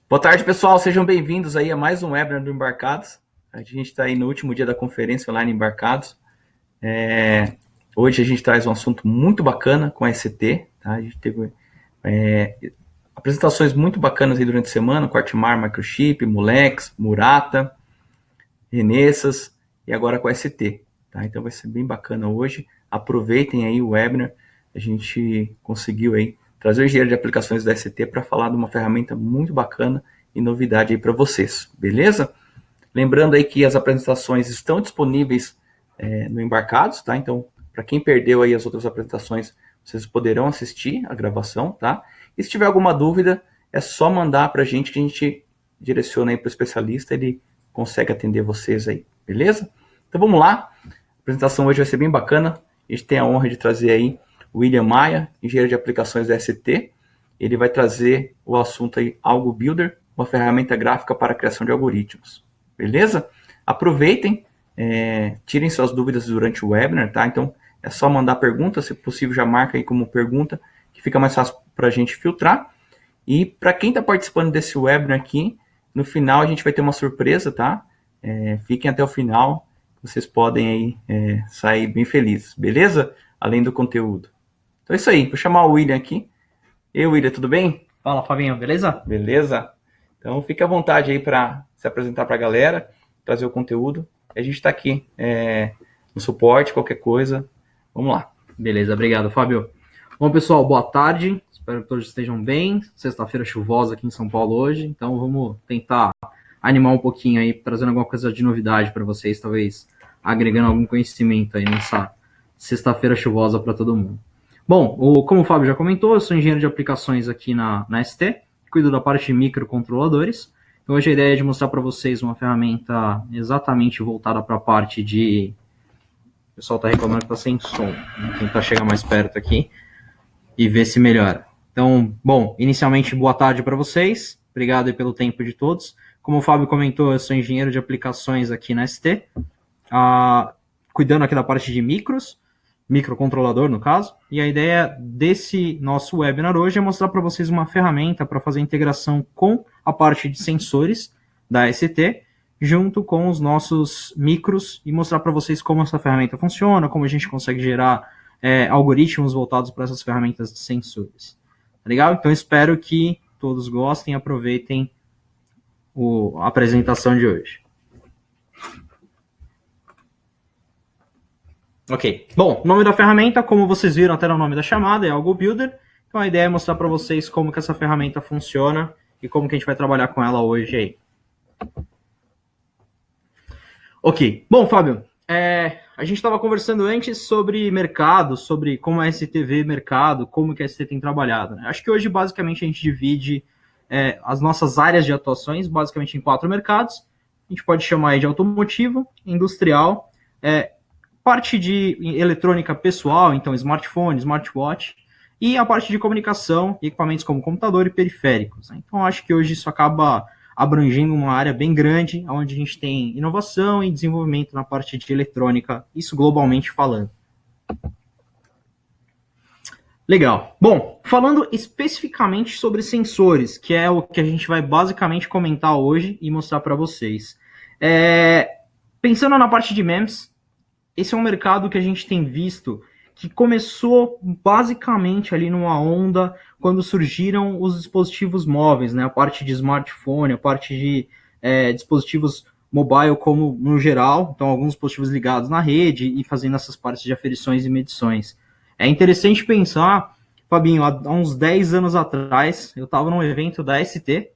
Boa tarde, pessoal. Sejam bem-vindos aí a mais um webinar do Embarcados. A gente está aí no último dia da conferência online Embarcados. Hoje a gente traz um assunto muito bacana com a SCT. Tá? A gente teve apresentações muito bacanas aí durante a semana, com Artimar, Microchip, Mulex, Murata, Renessas e agora com a SCT. Tá? Então vai ser bem bacana hoje. Aproveitem aí o webinar. A gente conseguiu aí trazer o engenheiro de aplicações da SCT para falar de uma ferramenta muito bacana e novidade aí para vocês, beleza? Lembrando aí que as apresentações estão disponíveis no Embarcados, tá? Então, para quem perdeu aí as outras apresentações, vocês poderão assistir a gravação, tá? E se tiver alguma dúvida, é só mandar para a gente que a gente direciona aí para o especialista, ele consegue atender vocês aí, beleza? Então vamos lá, a apresentação hoje vai ser bem bacana, a gente tem a honra de trazer aí William Maia, engenheiro de aplicações da SCT. Ele vai trazer o assunto aí Algo Builder, uma ferramenta gráfica para a criação de algoritmos. Beleza? Aproveitem, tirem suas dúvidas durante o webinar, tá? Então, é só mandar pergunta, se possível já marca aí como pergunta, que fica mais fácil para a gente filtrar. E para quem está participando desse webinar aqui, no final a gente vai ter uma surpresa, tá? Fiquem até o final, vocês podem aí sair bem felizes, beleza? Além do conteúdo. Então é isso aí, vou chamar o William aqui. E aí, William, tudo bem? Fala, Fabinho, beleza? Beleza? Então fique à vontade aí para se apresentar para a galera, trazer o conteúdo. A gente está aqui no suporte, qualquer coisa. Vamos lá. Beleza, obrigado, Fábio. Bom, pessoal, boa tarde. Espero que todos estejam bem. Sexta-feira chuvosa aqui em São Paulo hoje, então vamos tentar animar um pouquinho aí, trazendo alguma coisa de novidade para vocês, talvez agregando algum conhecimento aí nessa sexta-feira chuvosa para todo mundo. Bom, como o Fábio já comentou, eu sou engenheiro de aplicações aqui na ST, cuido da parte de microcontroladores. Então hoje a ideia é de mostrar para vocês uma ferramenta exatamente voltada para a parte de... O pessoal está reclamando que está sem som. Vou tentar chegar mais perto aqui e ver se melhora. Então, bom, inicialmente boa tarde para vocês. Obrigado aí pelo tempo de todos. Como o Fábio comentou, eu sou engenheiro de aplicações aqui na ST, cuidando aqui da parte de microcontrolador no caso, e a ideia desse nosso webinar hoje é mostrar para vocês uma ferramenta para fazer integração com a parte de sensores da ST, junto com os nossos micros, e mostrar para vocês como essa ferramenta funciona, como a gente consegue gerar algoritmos voltados para essas ferramentas de sensores. Tá legal? Então espero que todos gostem e aproveitem a apresentação de hoje. Ok, bom, o nome da ferramenta, como vocês viram até no nome da chamada, é Algo Builder. Então a ideia é mostrar para vocês como que essa ferramenta funciona e como que a gente vai trabalhar com ela hoje aí. Ok, bom, Fábio, a gente estava conversando antes sobre mercado, sobre como a ST vê mercado, como que a ST tem trabalhado, né? Acho que hoje basicamente a gente divide as nossas áreas de atuações basicamente em 4 mercados. A gente pode chamar aí de automotivo, industrial, parte de eletrônica pessoal, então smartphone, smartwatch, e a parte de comunicação, equipamentos como computador e periféricos. Então, acho que hoje isso acaba abrangendo uma área bem grande, onde a gente tem inovação e desenvolvimento na parte de eletrônica, isso globalmente falando. Legal. Bom, falando especificamente sobre sensores, que é o que a gente vai basicamente comentar hoje e mostrar para vocês. Pensando na parte de MEMS, esse é um mercado que a gente tem visto que começou basicamente ali numa onda quando surgiram os dispositivos móveis, né? A parte de smartphone, a parte de dispositivos mobile como no geral, então alguns dispositivos ligados na rede e fazendo essas partes de aferições e medições. É interessante pensar, Fabinho, há uns 10 anos atrás, eu estava num evento da ST,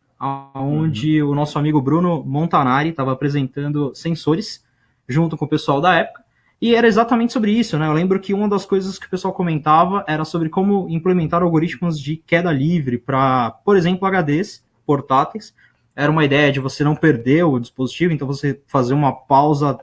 onde o nosso amigo Bruno Montanari estava apresentando sensores junto com o pessoal da época, e era exatamente sobre isso, né? Eu lembro que uma das coisas que o pessoal comentava era sobre como implementar algoritmos de queda livre para, por exemplo, HDs portáteis. Era uma ideia de você não perder o dispositivo, então você fazer uma pausa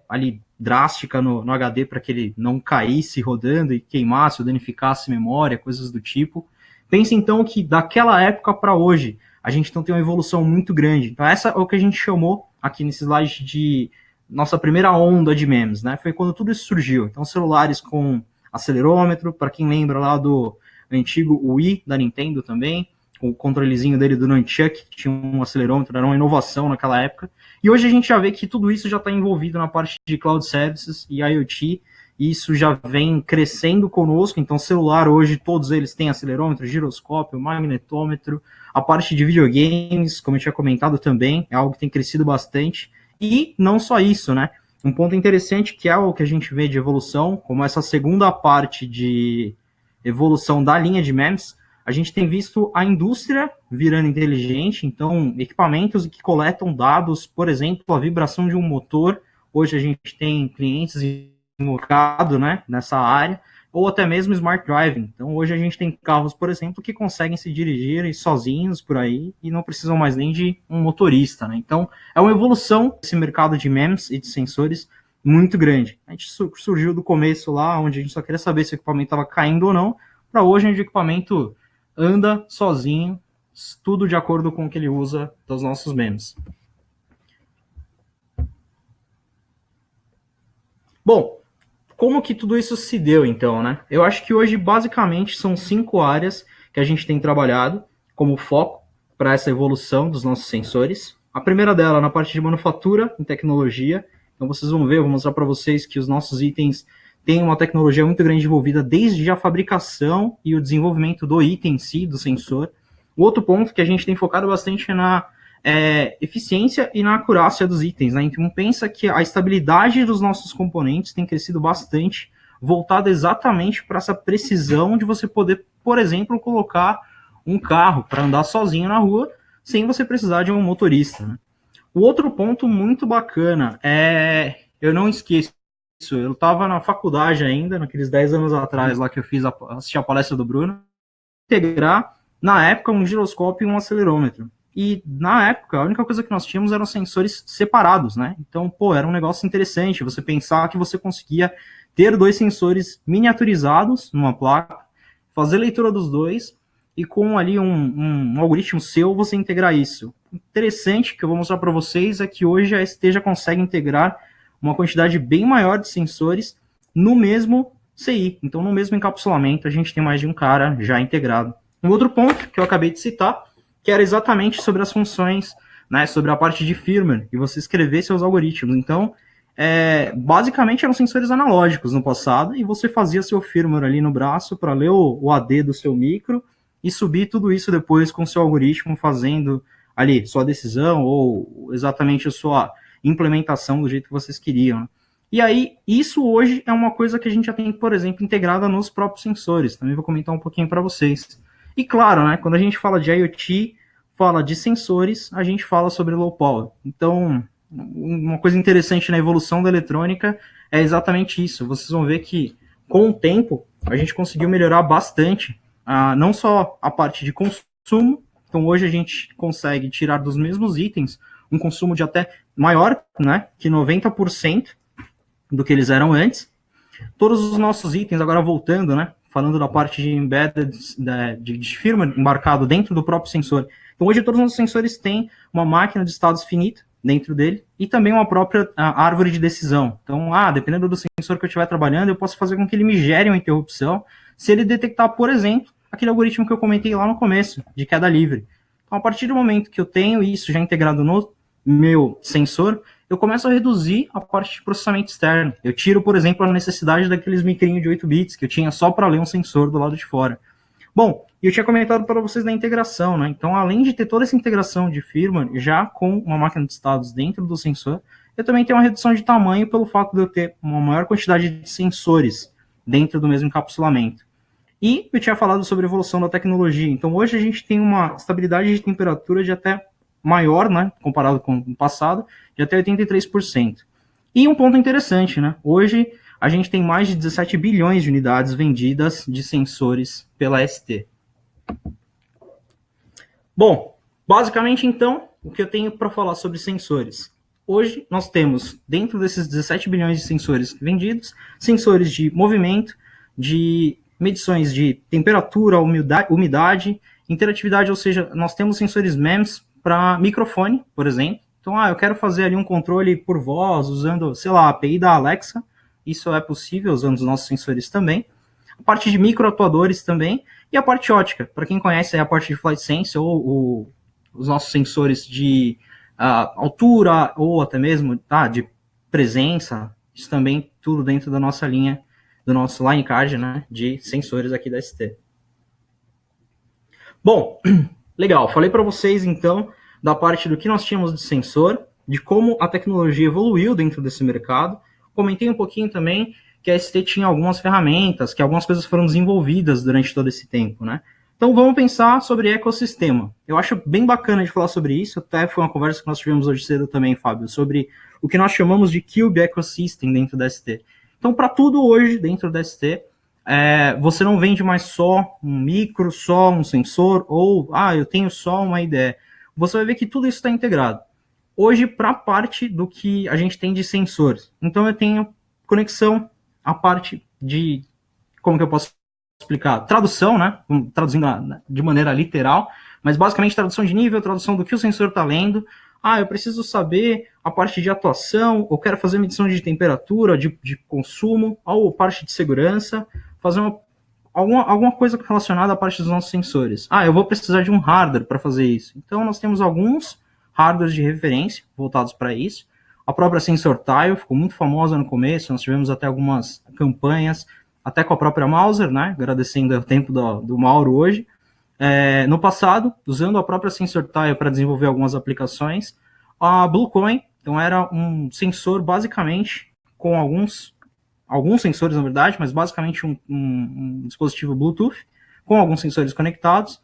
ali drástica no HD para que ele não caísse rodando e queimasse ou danificasse memória, coisas do tipo. Pense então que daquela época para hoje, a gente então tem uma evolução muito grande. Então essa é o que a gente chamou aqui nesse slide de nossa primeira onda de memes, né? Foi quando tudo isso surgiu. Então celulares com acelerômetro, para quem lembra lá do antigo Wii da Nintendo também, o controlezinho dele do Nunchuck, que tinha um acelerômetro, era uma inovação naquela época. E hoje a gente já vê que tudo isso já está envolvido na parte de Cloud Services e IoT, e isso já vem crescendo conosco. Então, celular hoje, todos eles têm acelerômetro, giroscópio, magnetômetro. A parte de videogames, como eu tinha comentado também, é algo que tem crescido bastante. E não só isso, né? Um ponto interessante que é o que a gente vê de evolução, como essa segunda parte de evolução da linha de MEMS, a gente tem visto a indústria virando inteligente, então equipamentos que coletam dados, por exemplo, a vibração de um motor. Hoje a gente tem clientes no mercado, né, nessa área, ou até mesmo smart driving. Então hoje a gente tem carros, por exemplo, que conseguem se dirigir sozinhos por aí e não precisam mais nem de um motorista, né? Então é uma evolução desse mercado de MEMS e de sensores muito grande. A gente surgiu do começo lá, onde a gente só queria saber se o equipamento estava caindo ou não, para hoje onde o equipamento anda sozinho, tudo de acordo com o que ele usa dos nossos MEMS. Bom, como que tudo isso se deu, então, né? Eu acho que hoje, basicamente, são 5 áreas que a gente tem trabalhado como foco para essa evolução dos nossos sensores. A primeira dela, na parte de manufatura e tecnologia. Então, vocês vão ver, eu vou mostrar para vocês que os nossos itens têm uma tecnologia muito grande envolvida desde a fabricação e o desenvolvimento do item em si, do sensor. O outro ponto que a gente tem focado bastante é na eficiência e na acurácia dos itens, né? Então pensa que a estabilidade dos nossos componentes tem crescido bastante, voltada exatamente para essa precisão de você poder, por exemplo, colocar um carro para andar sozinho na rua, sem você precisar de um motorista, né? O outro ponto muito bacana eu não esqueço, eu estava na faculdade ainda, naqueles 10 anos atrás, lá que eu assisti a palestra do Bruno, integrar, na época, um giroscópio e um acelerômetro. E, na época, a única coisa que nós tínhamos eram sensores separados, né? Então, era um negócio interessante você pensar que você conseguia ter 2 sensores miniaturizados numa placa, fazer leitura dos dois e com ali um algoritmo seu você integrar isso. Interessante que eu vou mostrar para vocês é que hoje a ST já consegue integrar uma quantidade bem maior de sensores no mesmo CI. Então, no mesmo encapsulamento, a gente tem mais de um cara já integrado. Um outro ponto que eu acabei de citar, que era exatamente sobre as funções, né, sobre a parte de firmware, e você escrever seus algoritmos. Então, basicamente eram sensores analógicos no passado, e você fazia seu firmware ali no braço para ler o AD do seu micro e subir tudo isso depois com o seu algoritmo, fazendo ali sua decisão ou exatamente a sua implementação do jeito que vocês queriam. E aí, isso hoje é uma coisa que a gente já tem, por exemplo, integrada nos próprios sensores. Também vou comentar um pouquinho para vocês. E claro, né, quando a gente fala de IoT, fala de sensores, a gente fala sobre low power. Então, uma coisa interessante na evolução da eletrônica é exatamente isso. Vocês vão ver que, com o tempo, a gente conseguiu melhorar bastante, não só a parte de consumo. Então, hoje a gente consegue tirar dos mesmos itens um consumo de até maior, né, que 90% do que eles eram antes. Todos os nossos itens, agora voltando, né, falando da parte de embedded, de firmware embarcado dentro do próprio sensor. Então, hoje todos os nossos sensores têm uma máquina de estados finita dentro dele e também uma própria árvore de decisão. Então, dependendo do sensor que eu estiver trabalhando, eu posso fazer com que ele me gere uma interrupção se ele detectar, por exemplo, aquele algoritmo que eu comentei lá no começo, de queda livre. Então, a partir do momento que eu tenho isso já integrado no meu sensor, eu começo a reduzir a parte de processamento externo. Eu tiro, por exemplo, a necessidade daqueles micrinhos de 8 bits que eu tinha só para ler um sensor do lado de fora. Bom, eu tinha comentado para vocês da integração, né? Então, além de ter toda essa integração de firmware já com uma máquina de estados dentro do sensor, eu também tenho uma redução de tamanho pelo fato de eu ter uma maior quantidade de sensores dentro do mesmo encapsulamento. E eu tinha falado sobre a evolução da tecnologia. Então, hoje a gente tem uma estabilidade de temperatura de até maior, né, comparado com o passado, de até 83%. E um ponto interessante, né, hoje a gente tem mais de 17 bilhões de unidades vendidas de sensores pela ST. Bom, basicamente então, o que eu tenho para falar sobre sensores? Hoje nós temos, dentro desses 17 bilhões de sensores vendidos, sensores de movimento, de medições de temperatura, umidade, interatividade, ou seja, nós temos sensores MEMS para microfone, por exemplo. Então, eu quero fazer ali um controle por voz, usando, sei lá, a API da Alexa. Isso é possível usando os nossos sensores também. a parte de microatuadores também, e a parte ótica. Para quem conhece a parte de Flight Sense ou os nossos sensores de altura ou até mesmo de presença, isso também tudo dentro da nossa linha, do nosso line card, né, de sensores aqui da ST. Bom, legal, falei para vocês então da parte do que nós tínhamos de sensor, de como a tecnologia evoluiu dentro desse mercado. Comentei um pouquinho também que a ST tinha algumas ferramentas, que algumas coisas foram desenvolvidas durante todo esse tempo, né? Então vamos pensar sobre ecossistema. Eu acho bem bacana de falar sobre isso, até foi uma conversa que nós tivemos hoje cedo também, Fábio, sobre o que nós chamamos de Cube Ecosystem dentro da ST. Então, para tudo hoje dentro da ST, você não vende mais só um micro, só um sensor, ou, eu tenho só uma IDE. Você vai ver que tudo isso está integrado. Hoje, para a parte do que a gente tem de sensores. Então, eu tenho conexão, a parte de, como que eu posso explicar? Tradução, né? Traduzindo de maneira literal, mas basicamente tradução de nível, tradução do que o sensor está lendo. Eu preciso saber a parte de atuação, eu quero fazer medição de temperatura, de consumo, ou parte de segurança, fazer alguma coisa relacionada à parte dos nossos sensores. Eu vou precisar de um hardware para fazer isso. Então, nós temos alguns hardwares de referência voltados para isso. A própria Sensor Tile ficou muito famosa no começo, nós tivemos até algumas campanhas, até com a própria Mauser, né? Agradecendo o tempo do Mauro hoje. No passado, usando a própria Sensor Tile para desenvolver algumas aplicações, a Bluecoin, então era um sensor basicamente com alguns sensores na verdade, mas basicamente um dispositivo Bluetooth com alguns sensores conectados.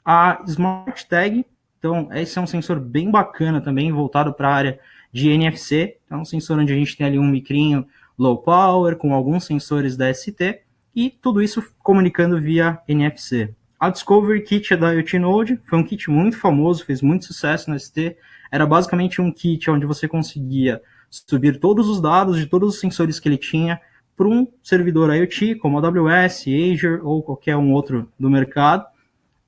A Smart Tag, então esse é um sensor bem bacana também, voltado para a área de NFC, então é um sensor onde a gente tem ali um micrinho low power com alguns sensores da ST e tudo isso comunicando via NFC. A Discovery Kit da IoT Node foi um kit muito famoso, fez muito sucesso no ST. Era basicamente um kit onde você conseguia subir todos os dados de todos os sensores que ele tinha para um servidor IoT, como a AWS, Azure ou qualquer um outro do mercado.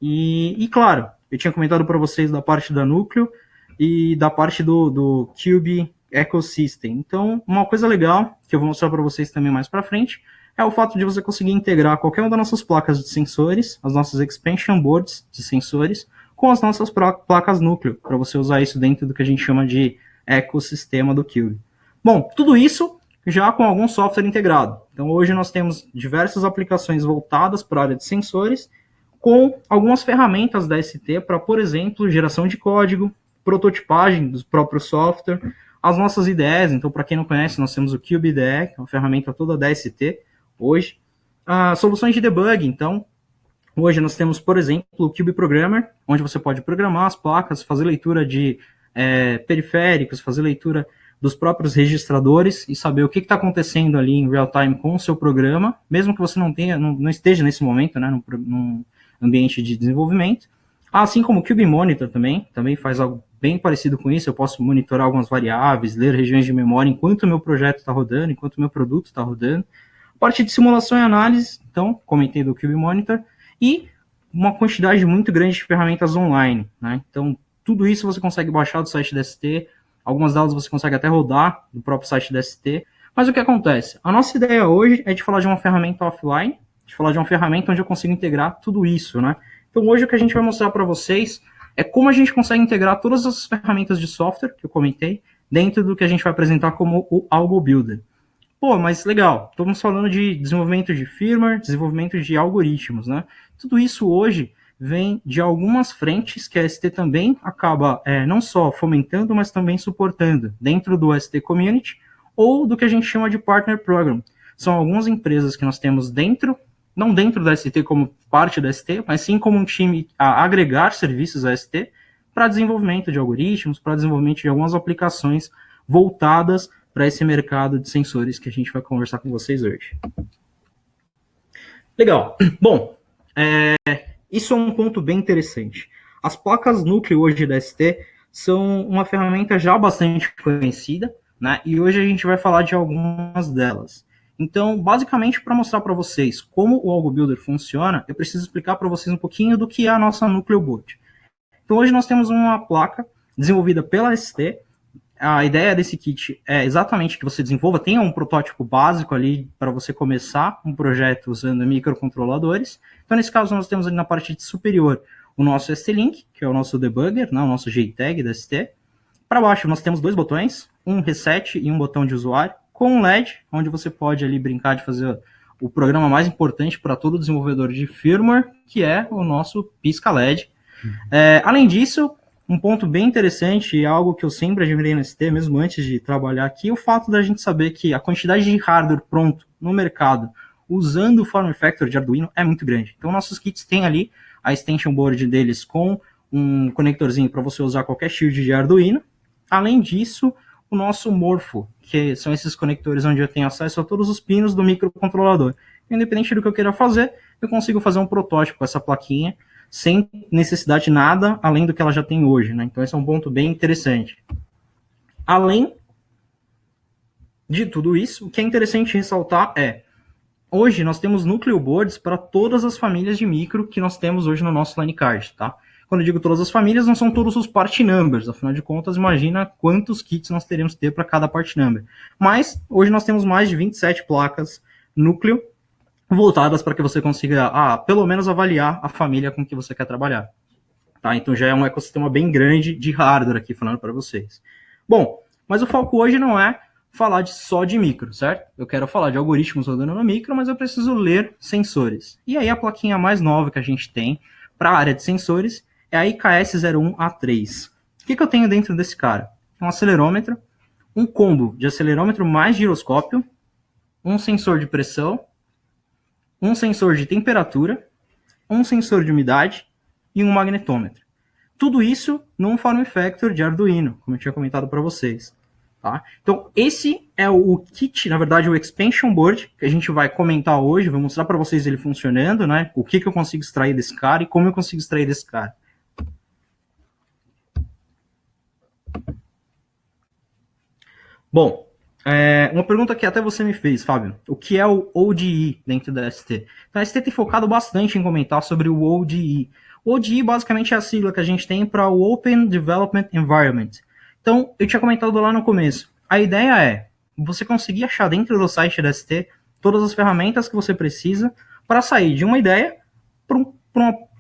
E claro, eu tinha comentado para vocês da parte da Núcleo e da parte do Cube Ecosystem. Então, uma coisa legal que eu vou mostrar para vocês também mais para frente é o fato de você conseguir integrar qualquer uma das nossas placas de sensores, as nossas expansion boards de sensores, com as nossas placas núcleo, para você usar isso dentro do que a gente chama de ecossistema do Cube. Bom, tudo isso já com algum software integrado. Então hoje nós temos diversas aplicações voltadas para a área de sensores, com algumas ferramentas da ST para, por exemplo, geração de código, prototipagem do próprio software, as nossas IDEs. Então, para quem não conhece, nós temos o Cube IDE, que é uma ferramenta toda da ST hoje. Soluções de debug, então, hoje nós temos, por exemplo, o Cube Programmer, onde você pode programar as placas, fazer leitura de periféricos, fazer leitura dos próprios registradores e saber o que está acontecendo ali em real time com o seu programa, mesmo que você não esteja nesse momento, né, num ambiente de desenvolvimento. Assim como o Cube Monitor também faz algo bem parecido com isso. Eu posso monitorar algumas variáveis, ler regiões de memória enquanto o meu projeto está rodando, enquanto o meu produto está rodando. A parte de simulação e análise, então, comentei do Cube Monitor, e uma quantidade muito grande de ferramentas online, né? Então, tudo isso você consegue baixar do site da ST, algumas delas você consegue até rodar do próprio site da ST. Mas o que acontece? A nossa ideia hoje é de falar de uma ferramenta offline, de falar de uma ferramenta onde eu consigo integrar tudo isso, né? Então, hoje o que a gente vai mostrar para vocês é como a gente consegue integrar todas as ferramentas de software que eu comentei dentro do que a gente vai apresentar como o Algo Builder. Pô, mas legal, estamos falando de desenvolvimento de firmware, desenvolvimento de algoritmos, né? Tudo isso hoje vem de algumas frentes que a ST também acaba não só fomentando, mas também suportando dentro do ST Community ou do que a gente chama de Partner Program. São algumas empresas que nós temos dentro, não dentro da ST como parte da ST, mas sim como um time a agregar serviços à ST para desenvolvimento de algoritmos, para desenvolvimento de algumas aplicações voltadas para esse mercado de sensores que a gente vai conversar com vocês hoje. Legal. Bom, isso é um ponto bem interessante. As placas núcleo hoje da ST são uma ferramenta já bastante conhecida, né? E hoje a gente vai falar de algumas delas. Então, basicamente, para mostrar para vocês como o Algo Builder funciona, eu preciso explicar para vocês um pouquinho do que é a nossa Núcleo Boot. Então, hoje nós temos uma placa desenvolvida pela ST, a ideia desse kit é exatamente que você desenvolva, tenha um protótipo básico ali para você começar um projeto usando microcontroladores. Então, nesse caso, nós temos ali na parte superior o nosso ST-Link, que é o nosso debugger, né, o nosso JTAG da ST. Para baixo, nós temos 2 botões, um reset e um botão de usuário, com um LED, onde você pode ali brincar de fazer o programa mais importante para todo desenvolvedor de firmware, que é o nosso pisca LED. Além disso, um ponto bem interessante e algo que eu sempre admirei no ST, mesmo antes de trabalhar aqui, o fato da gente saber que a quantidade de hardware pronto no mercado usando o form factor de Arduino é muito grande. Então, nossos kits têm ali a extension board deles com um conectorzinho para você usar qualquer shield de Arduino. Além disso, o nosso Morpho, que são esses conectores onde eu tenho acesso a todos os pinos do microcontrolador. Independente do que eu queira fazer, eu consigo fazer um protótipo com essa plaquinha sem necessidade de nada além do que ela já tem hoje, né? Então esse é um ponto bem interessante. Além de tudo isso, o que é interessante ressaltar é, hoje nós temos núcleo boards para todas as famílias de micro que nós temos hoje no nosso line card, tá? Quando eu digo todas as famílias, não são todos os part numbers, afinal de contas, imagina quantos kits nós teremos que ter para cada part number. Mas hoje nós temos mais de 27 placas núcleo voltadas para que você consiga, pelo menos avaliar a família com que você quer trabalhar. Tá? Então já é um ecossistema bem grande de hardware aqui falando para vocês. Bom, mas o foco hoje não é falar só de micro, certo? Eu quero falar de algoritmos rodando no micro, mas eu preciso ler sensores. E aí a plaquinha mais nova que a gente tem para a área de sensores é a IKS01A3. O que eu tenho dentro desse cara? Um acelerômetro, um combo de acelerômetro mais giroscópio, um sensor de pressão, um sensor de temperatura, um sensor de umidade e um magnetômetro. Tudo isso num form factor de Arduino, como eu tinha comentado para vocês. Tá? Então, esse é o kit, na verdade, o expansion board, que a gente vai comentar hoje, vou mostrar para vocês ele funcionando, né? O que eu consigo extrair desse cara e como eu consigo extrair desse cara. Bom, uma pergunta que até você me fez, Fábio. O que é o ODE dentro da ST? Então, a ST tem focado bastante em comentar sobre o ODE. O ODE basicamente é a sigla que a gente tem para o Open Development Environment. Então, eu tinha comentado lá no começo. A ideia é você conseguir achar dentro do site da ST todas as ferramentas que você precisa para sair de uma ideia para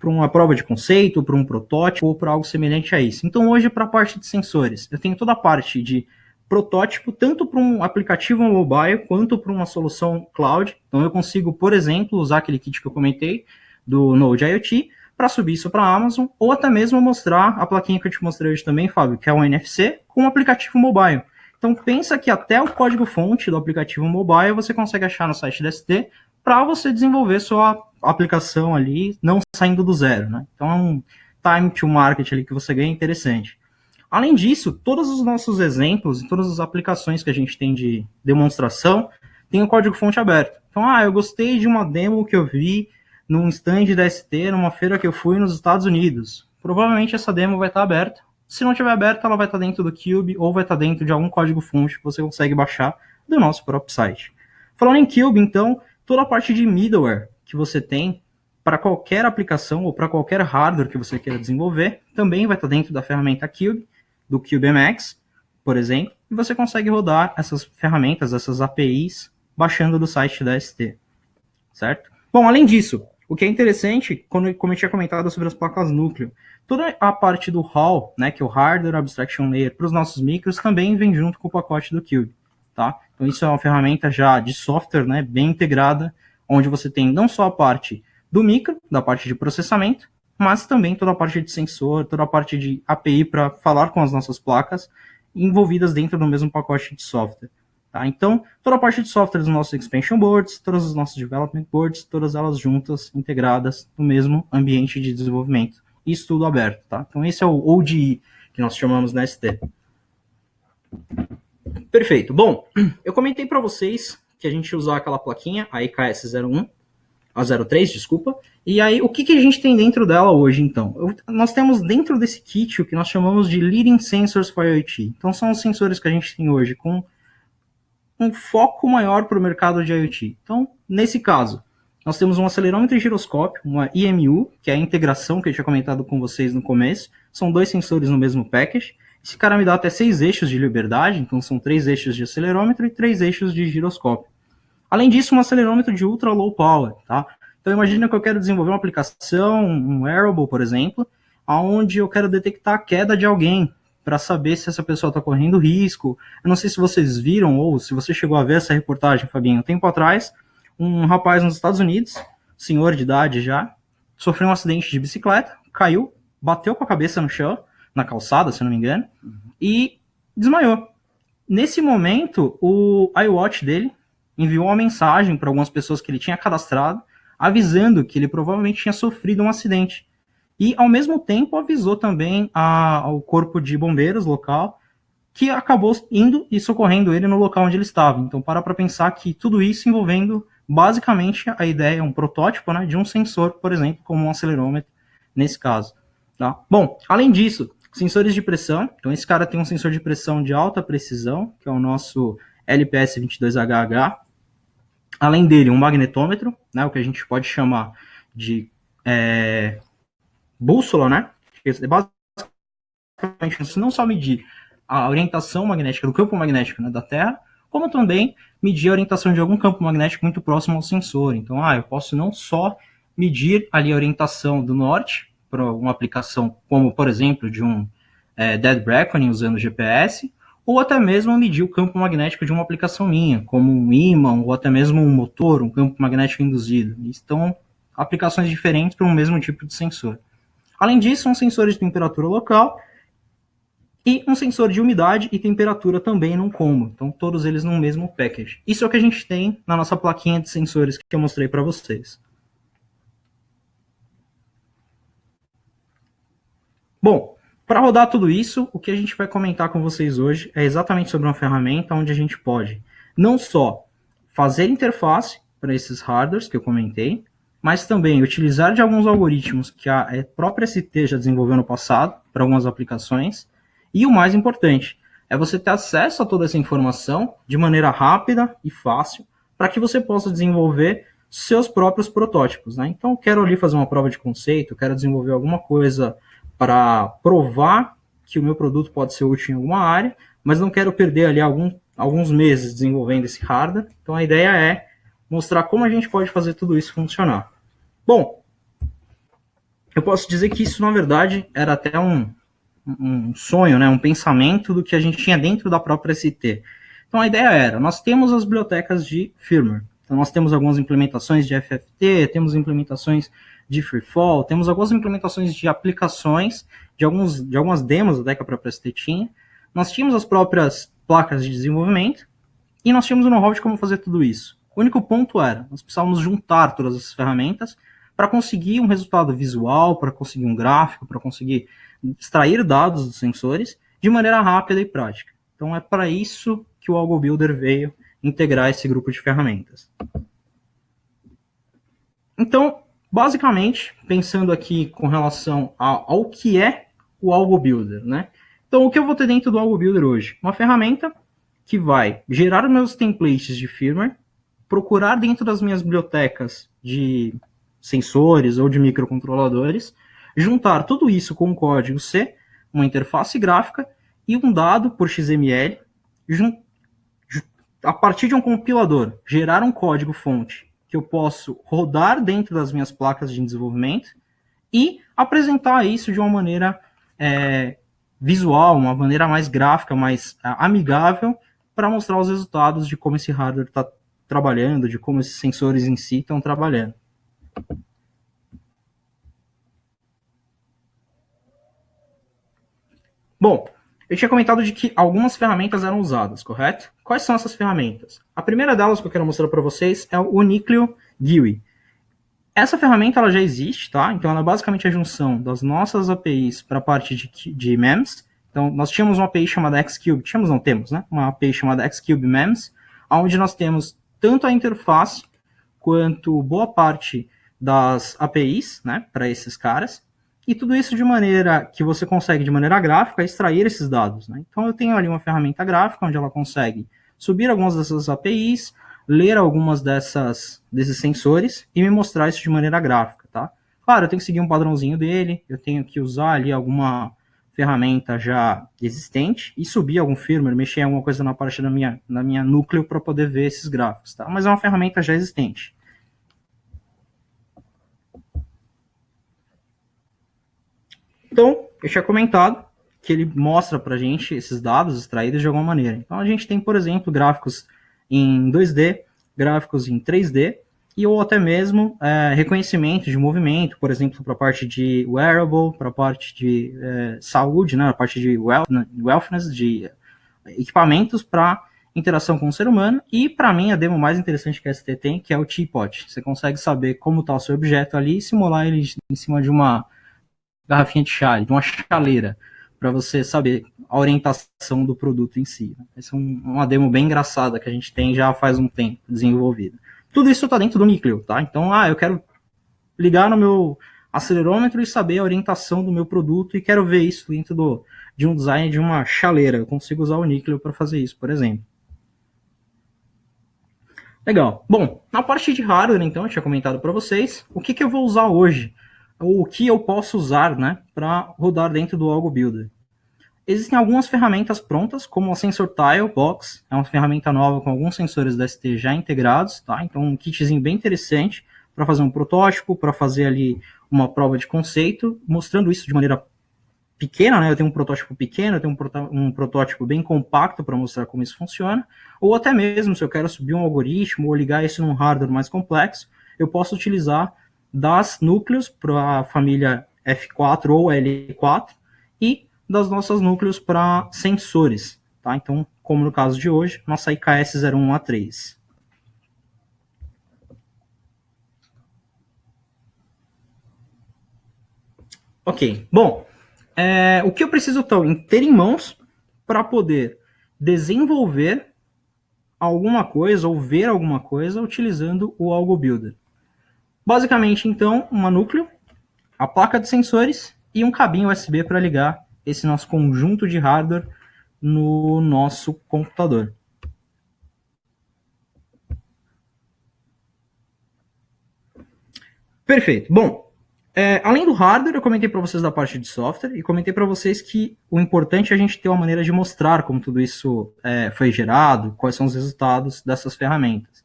uma prova de conceito, para um protótipo ou para algo semelhante a isso. Então, hoje, para a parte de sensores, eu tenho toda a parte de protótipo, tanto para um aplicativo mobile quanto para uma solução cloud. Então eu consigo, por exemplo, usar aquele kit que eu comentei do Node IoT para subir isso para a Amazon, ou até mesmo mostrar a plaquinha que eu te mostrei hoje também, Fábio, que é um NFC com um aplicativo mobile. Então pensa que até o código-fonte do aplicativo mobile você consegue achar no site da ST para você desenvolver sua aplicação ali, não saindo do zero, né? Então é um time to market ali que você ganha interessante. Além disso, todos os nossos exemplos e todas as aplicações que a gente tem de demonstração tem o código-fonte aberto. Então, eu gostei de uma demo que eu vi num stand da ST, numa feira que eu fui nos Estados Unidos. Provavelmente essa demo vai estar aberta. Se não estiver aberta, ela vai estar dentro do Cube ou vai estar dentro de algum código-fonte que você consegue baixar do nosso próprio site. Falando em Cube, então, toda a parte de middleware que você tem para qualquer aplicação ou para qualquer hardware que você queira desenvolver, também vai estar dentro da ferramenta Cube, do CubeMX, por exemplo, e você consegue rodar essas ferramentas, essas APIs, baixando do site da ST, certo? Bom, além disso, o que é interessante, como eu tinha comentado sobre as placas núcleo, toda a parte do HAL, né, que é o Hardware Abstraction Layer, para os nossos micros, também vem junto com o pacote do Cube, tá? Então isso é uma ferramenta já de software, né, bem integrada, onde você tem não só a parte do micro, da parte de processamento, mas também toda a parte de sensor, toda a parte de API para falar com as nossas placas, envolvidas dentro do mesmo pacote de software. Tá? Então, toda a parte de software dos nossos expansion boards, todos os nossos development boards, todas elas juntas, integradas no mesmo ambiente de desenvolvimento. Isso tudo aberto. Tá? Então, esse é o ODE que nós chamamos na ST. Perfeito. Bom, eu comentei para vocês que a gente usar aquela plaquinha, a IKS01, a 03, desculpa. E aí, o que a gente tem dentro dela hoje, então? Nós temos dentro desse kit o que nós chamamos de Leading Sensors for IoT. Então, são os sensores que a gente tem hoje com um foco maior para o mercado de IoT. Então, nesse caso, nós temos um acelerômetro e giroscópio, uma IMU, que é a integração que eu tinha comentado com vocês no começo. São 2 sensores no mesmo package. esse cara me dá até 6 eixos de liberdade, então são 3 eixos de acelerômetro e 3 eixos de giroscópio. Além disso, um acelerômetro de ultra low power, tá? Então imagina que eu quero desenvolver uma aplicação, um wearable, por exemplo, onde eu quero detectar a queda de alguém, para saber se essa pessoa está correndo risco. Eu não sei se vocês viram, ou se você chegou a ver essa reportagem, Fabinho, um tempo atrás, um rapaz nos Estados Unidos, senhor de idade já, sofreu um acidente de bicicleta, caiu, bateu com a cabeça no chão, na calçada, se não me engano, e desmaiou. Nesse momento, o iWatch dele enviou uma mensagem para algumas pessoas que ele tinha cadastrado, avisando que ele provavelmente tinha sofrido um acidente. E, ao mesmo tempo, avisou também ao corpo de bombeiros local, que acabou indo e socorrendo ele no local onde ele estava. Então, para pensar que tudo isso envolvendo, basicamente, a ideia, um protótipo, né, de um sensor, por exemplo, como um acelerômetro, nesse caso. Tá? Bom, além disso, sensores de pressão. Então, esse cara tem um sensor de pressão de alta precisão, que é o nosso LPS22HH. Além dele, um magnetômetro, né, o que a gente pode chamar de bússola, né? Basicamente, você não só medir a orientação magnética do campo magnético, né, da Terra, como também medir a orientação de algum campo magnético muito próximo ao sensor. Então, eu posso não só medir ali a orientação do norte para uma aplicação como, por exemplo, de um dead reckoning usando GPS, ou até mesmo medir o campo magnético de uma aplicação minha, como um ímã, ou até mesmo um motor, um campo magnético induzido. Então, aplicações diferentes para um mesmo tipo de sensor. Além disso, um sensor de temperatura local e um sensor de umidade e temperatura também num combo. Então, todos eles no mesmo package. Isso é o que a gente tem na nossa plaquinha de sensores que eu mostrei para vocês. Bom, para rodar tudo isso, o que a gente vai comentar com vocês hoje é exatamente sobre uma ferramenta onde a gente pode não só fazer interface para esses hardwares que eu comentei, mas também utilizar de alguns algoritmos que a própria ST já desenvolveu no passado para algumas aplicações. E o mais importante é você ter acesso a toda essa informação de maneira rápida e fácil para que você possa desenvolver seus próprios protótipos. Né? Então, eu quero ali fazer uma prova de conceito, quero desenvolver alguma coisa para provar que o meu produto pode ser útil em alguma área, mas não quero perder ali alguns meses desenvolvendo esse hardware. Então, a ideia é mostrar como a gente pode fazer tudo isso funcionar. Bom, eu posso dizer que isso, na verdade, era até um sonho, né, um pensamento do que a gente tinha dentro da própria ST. Então, a ideia era, nós temos as bibliotecas de firmware. Então, nós temos algumas implementações de FFT, temos implementações de Freefall, temos algumas implementações de aplicações, de algumas demos até que a própria ST tinha. Nós tínhamos as próprias placas de desenvolvimento e nós tínhamos o know-how de como fazer tudo isso. O único ponto era, nós precisávamos juntar todas essas ferramentas para conseguir um resultado visual, para conseguir um gráfico, para conseguir extrair dados dos sensores de maneira rápida e prática. Então é para isso que o Algo Builder veio integrar esse grupo de ferramentas. Então, basicamente, pensando aqui com relação ao que é o Algo Builder, né? Então, o que eu vou ter dentro do Algo Builder hoje? Uma ferramenta que vai gerar os meus templates de firmware, procurar dentro das minhas bibliotecas de sensores ou de microcontroladores, juntar tudo isso com um código C, uma interface gráfica e um dado por XML, a partir de um compilador, gerar um código fonte que eu posso rodar dentro das minhas placas de desenvolvimento e apresentar isso de uma maneira visual, uma maneira mais gráfica, mais amigável, para mostrar os resultados de como esse hardware está trabalhando, de como esses sensores em si estão trabalhando. Bom, eu tinha comentado de que algumas ferramentas eram usadas, correto? Quais são essas ferramentas? A primeira delas que eu quero mostrar para vocês é o Uniqlo GUI. Essa ferramenta ela já existe, tá? Então ela é basicamente a junção das nossas APIs para a parte de MEMS. Então nós tínhamos uma API chamada Xcube, temos, né? Uma API chamada Xcube MEMS, onde nós temos tanto a interface quanto boa parte das APIs, né, para esses caras. E tudo isso de maneira que você consegue, de maneira gráfica, extrair esses dados. Né? Então eu tenho ali uma ferramenta gráfica onde ela consegue subir algumas dessas APIs, ler algumas desses sensores e me mostrar isso de maneira gráfica. Tá? Claro, eu tenho que seguir um padrãozinho dele, eu tenho que usar ali alguma ferramenta já existente e subir algum firmware, mexer em alguma coisa na parte da minha núcleo para poder ver esses gráficos, tá? Mas é uma ferramenta já existente. Então, eu tinha comentado que ele mostra para a gente esses dados extraídos de alguma maneira. Então, a gente tem, por exemplo, gráficos em 2D, gráficos em 3D, e ou até mesmo reconhecimento de movimento, por exemplo, para a parte de wearable, para a parte de saúde, né, a parte de wellness, de equipamentos para interação com o ser humano, e para mim a demo mais interessante que a ST tem, que é o Teapot. Você consegue saber como está o seu objeto ali e simular ele em cima de uma garrafinha de chá, de uma chaleira, para você saber a orientação do produto em si. Essa é uma demo bem engraçada que a gente tem já faz um tempo desenvolvida. Tudo isso está dentro do Nicleo, tá? Então, eu quero ligar no meu acelerômetro e saber a orientação do meu produto e quero ver isso dentro de um design de uma chaleira. Eu consigo usar o Nicleo para fazer isso, por exemplo. Legal. Bom, na parte de hardware, então, eu tinha comentado para vocês o que eu vou usar hoje, ou o que eu posso usar, né, para rodar dentro do Algo Builder. Existem algumas ferramentas prontas, como a Sensor Tile Box, é uma ferramenta nova com alguns sensores da ST já integrados, tá? Então um kitzinho bem interessante para fazer um protótipo, para fazer ali uma prova de conceito, mostrando isso de maneira pequena, né? Eu tenho um protótipo pequeno, eu tenho um protótipo bem compacto para mostrar como isso funciona, ou até mesmo se eu quero subir um algoritmo ou ligar isso num hardware mais complexo, eu posso utilizar das núcleos para a família F4 ou L4 e das nossas núcleos para sensores, tá? Então, como no caso de hoje, nossa IKS 01A3. Ok, bom, o que eu preciso então ter em mãos para poder desenvolver alguma coisa ou ver alguma coisa utilizando o Algo Builder? Basicamente, então, uma núcleo, a placa de sensores e um cabinho USB para ligar esse nosso conjunto de hardware no nosso computador. Perfeito. Bom, além do hardware, eu comentei para vocês da parte de software e comentei para vocês que o importante é a gente ter uma maneira de mostrar como tudo isso foi gerado, quais são os resultados dessas ferramentas.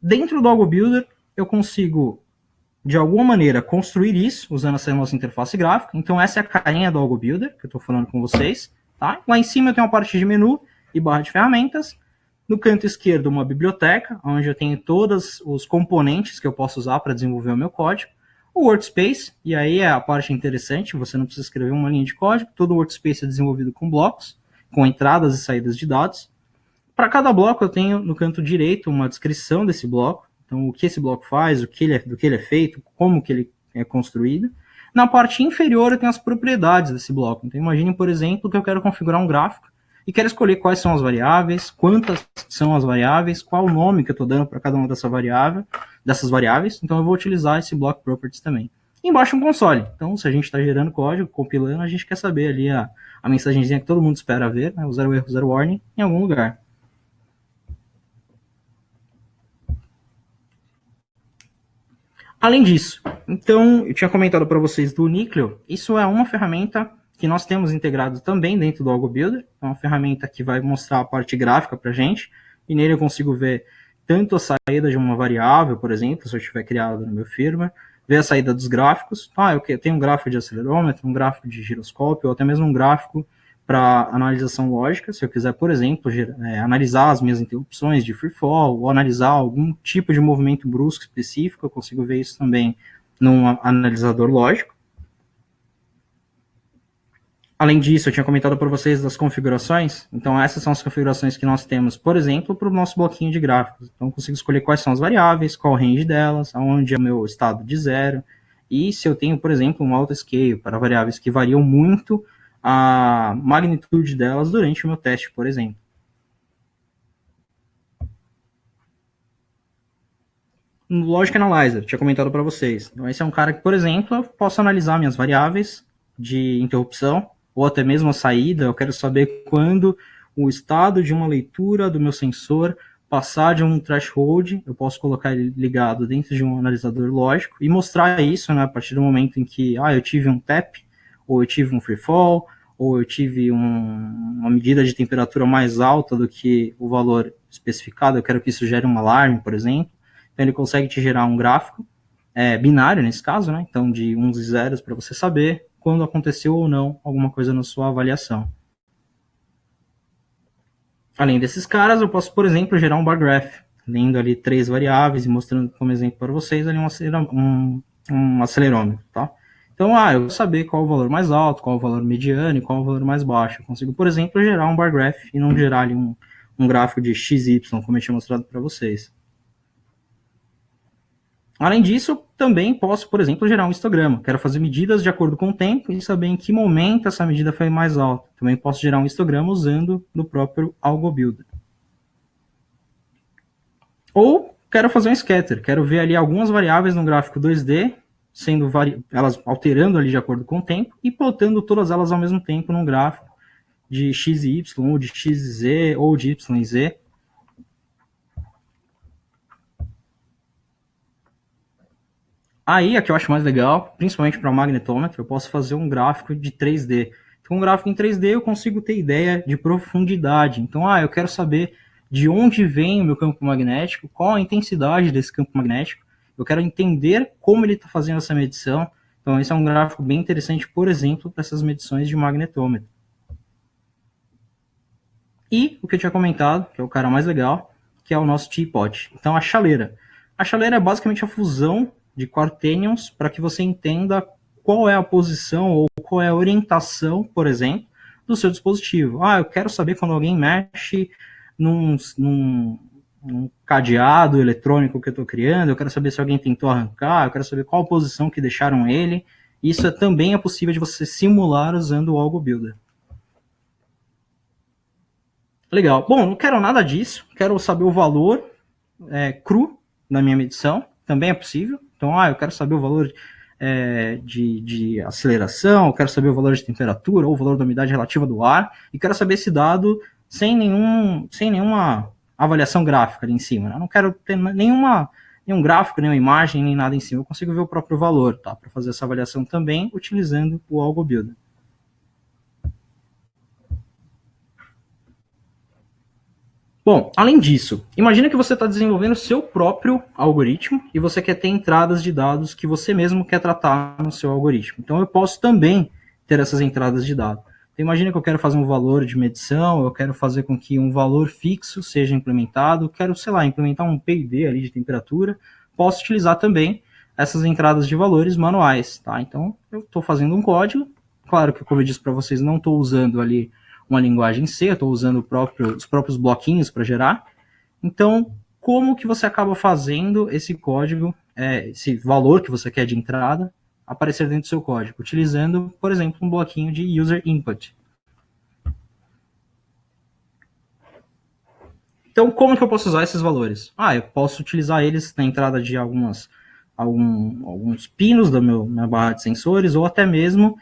Dentro do Algo Builder, eu consigo de alguma maneira construir isso usando essa nossa interface gráfica. Então essa é a carinha do Algo Builder que eu estou falando com vocês, tá? Lá em cima eu tenho uma parte de menu e barra de ferramentas. No canto esquerdo uma biblioteca, onde eu tenho todos os componentes que eu posso usar para desenvolver o meu código. O Workspace, e aí é a parte interessante, você não precisa escrever uma linha de código, todo o Workspace é desenvolvido com blocos, com entradas e saídas de dados. Para cada bloco eu tenho no canto direito uma descrição desse bloco, então, o que esse bloco faz, do que ele é feito, como que ele é construído. Na parte inferior, eu tenho as propriedades desse bloco. Então, imagine, por exemplo, que eu quero configurar um gráfico e quero escolher quais são as variáveis, quantas são as variáveis, qual o nome que eu estou dando para cada uma dessas variáveis. Então, eu vou utilizar esse block properties também. E embaixo um console. Então, se a gente está gerando código, compilando, a gente quer saber ali a mensagenzinha que todo mundo espera ver, né, o zero erro, zero warning, em algum lugar. Além disso, então, eu tinha comentado para vocês do Nicleo, isso é uma ferramenta que nós temos integrado também dentro do Algo Builder, é uma ferramenta que vai mostrar a parte gráfica para a gente, e nele eu consigo ver tanto a saída de uma variável, por exemplo, se eu tiver criado no meu firmware, ver a saída dos gráficos, eu tenho um gráfico de acelerômetro, um gráfico de giroscópio, ou até mesmo um gráfico para analisação lógica, se eu quiser, por exemplo, analisar as minhas interrupções de free fall, ou analisar algum tipo de movimento brusco específico, eu consigo ver isso também num analisador lógico. Além disso, eu tinha comentado para vocês das configurações, então essas são as configurações que nós temos, por exemplo, para o nosso bloquinho de gráficos. Então eu consigo escolher quais são as variáveis, qual o range delas, aonde é o meu estado de zero, e se eu tenho, por exemplo, um auto-scale para variáveis que variam muito a magnitude delas durante o meu teste, por exemplo. No Logic Analyzer, tinha comentado para vocês. Então, esse é um cara que, por exemplo, eu posso analisar minhas variáveis de interrupção, ou até mesmo a saída. Eu quero saber quando o estado de uma leitura do meu sensor passar de um threshold, eu posso colocar ele ligado dentro de um analisador lógico e mostrar isso, né, a partir do momento em que eu tive um tap, ou eu tive um free fall, ou eu tive uma medida de temperatura mais alta do que o valor especificado, eu quero que isso gere um alarme, por exemplo. Então ele consegue te gerar um gráfico binário nesse caso, né? Então de uns e zeros para você saber quando aconteceu ou não alguma coisa na sua avaliação. Além desses caras, eu posso, por exemplo, gerar um bar graph, lendo ali 3 variáveis e mostrando como exemplo para vocês ali um acelerômetro, tá? Então, eu vou saber qual é o valor mais alto, qual é o valor mediano e qual é o valor mais baixo. Eu consigo, por exemplo, gerar um bar graph e não gerar ali um gráfico de XY, como eu tinha mostrado para vocês. Além disso, eu também posso, por exemplo, gerar um histograma. Quero fazer medidas de acordo com o tempo e saber em que momento essa medida foi mais alta. Também posso gerar um histograma usando no próprio AlgoBuilder. Ou quero fazer um scatter. Quero ver ali algumas variáveis no gráfico 2D, sendo elas alterando ali de acordo com o tempo e plotando todas elas ao mesmo tempo num gráfico de x e y, ou de x e z, ou de y e z. Aí, a que eu acho mais legal, principalmente para o magnetômetro, eu posso fazer um gráfico de 3D. Então, um gráfico em 3D eu consigo ter ideia de profundidade. Então, eu quero saber de onde vem o meu campo magnético, qual a intensidade desse campo magnético. Eu quero entender como ele está fazendo essa medição. Então, esse é um gráfico bem interessante, por exemplo, para essas medições de magnetômetro. E o que eu tinha comentado, que é o cara mais legal, que é o nosso teapot. Então, a chaleira. A chaleira é basicamente a fusão de quaternions para que você entenda qual é a posição ou qual é a orientação, por exemplo, do seu dispositivo. Eu quero saber quando alguém mexe num cadeado eletrônico que eu estou criando, eu quero saber se alguém tentou arrancar, eu quero saber qual posição que deixaram ele. Isso também é possível de você simular usando o AlgoBuilder. Legal. Bom, não quero nada disso. Quero saber o valor cru da minha medição. Também é possível. Então, eu quero saber o valor de aceleração, eu quero saber o valor de temperatura ou o valor da umidade relativa do ar, e quero saber esse dado sem nenhuma avaliação gráfica ali em cima. Né? Eu não quero ter nenhum gráfico, nenhuma imagem, nem nada em cima. Eu consigo ver o próprio valor, tá? Para fazer essa avaliação também utilizando o AlgoBuilder. Bom, além disso, imagina que você está desenvolvendo o seu próprio algoritmo e você quer ter entradas de dados que você mesmo quer tratar no seu algoritmo. Então eu posso também ter essas entradas de dados. Então, imagina que eu quero fazer um valor de medição, eu quero fazer com que um valor fixo seja implementado, quero, implementar um PID ali de temperatura, posso utilizar também essas entradas de valores manuais, tá? Então eu estou fazendo um código, claro que como eu disse para vocês, não estou usando ali uma linguagem C, eu estou usando os próprios bloquinhos para gerar. Então, como que você acaba fazendo esse código, esse valor que você quer de entrada, aparecer dentro do seu código? Utilizando, por exemplo, um bloquinho de user input. Então, como que eu posso usar esses valores? Eu posso utilizar eles na entrada de alguns pinos da minha barra de sensores, ou até mesmo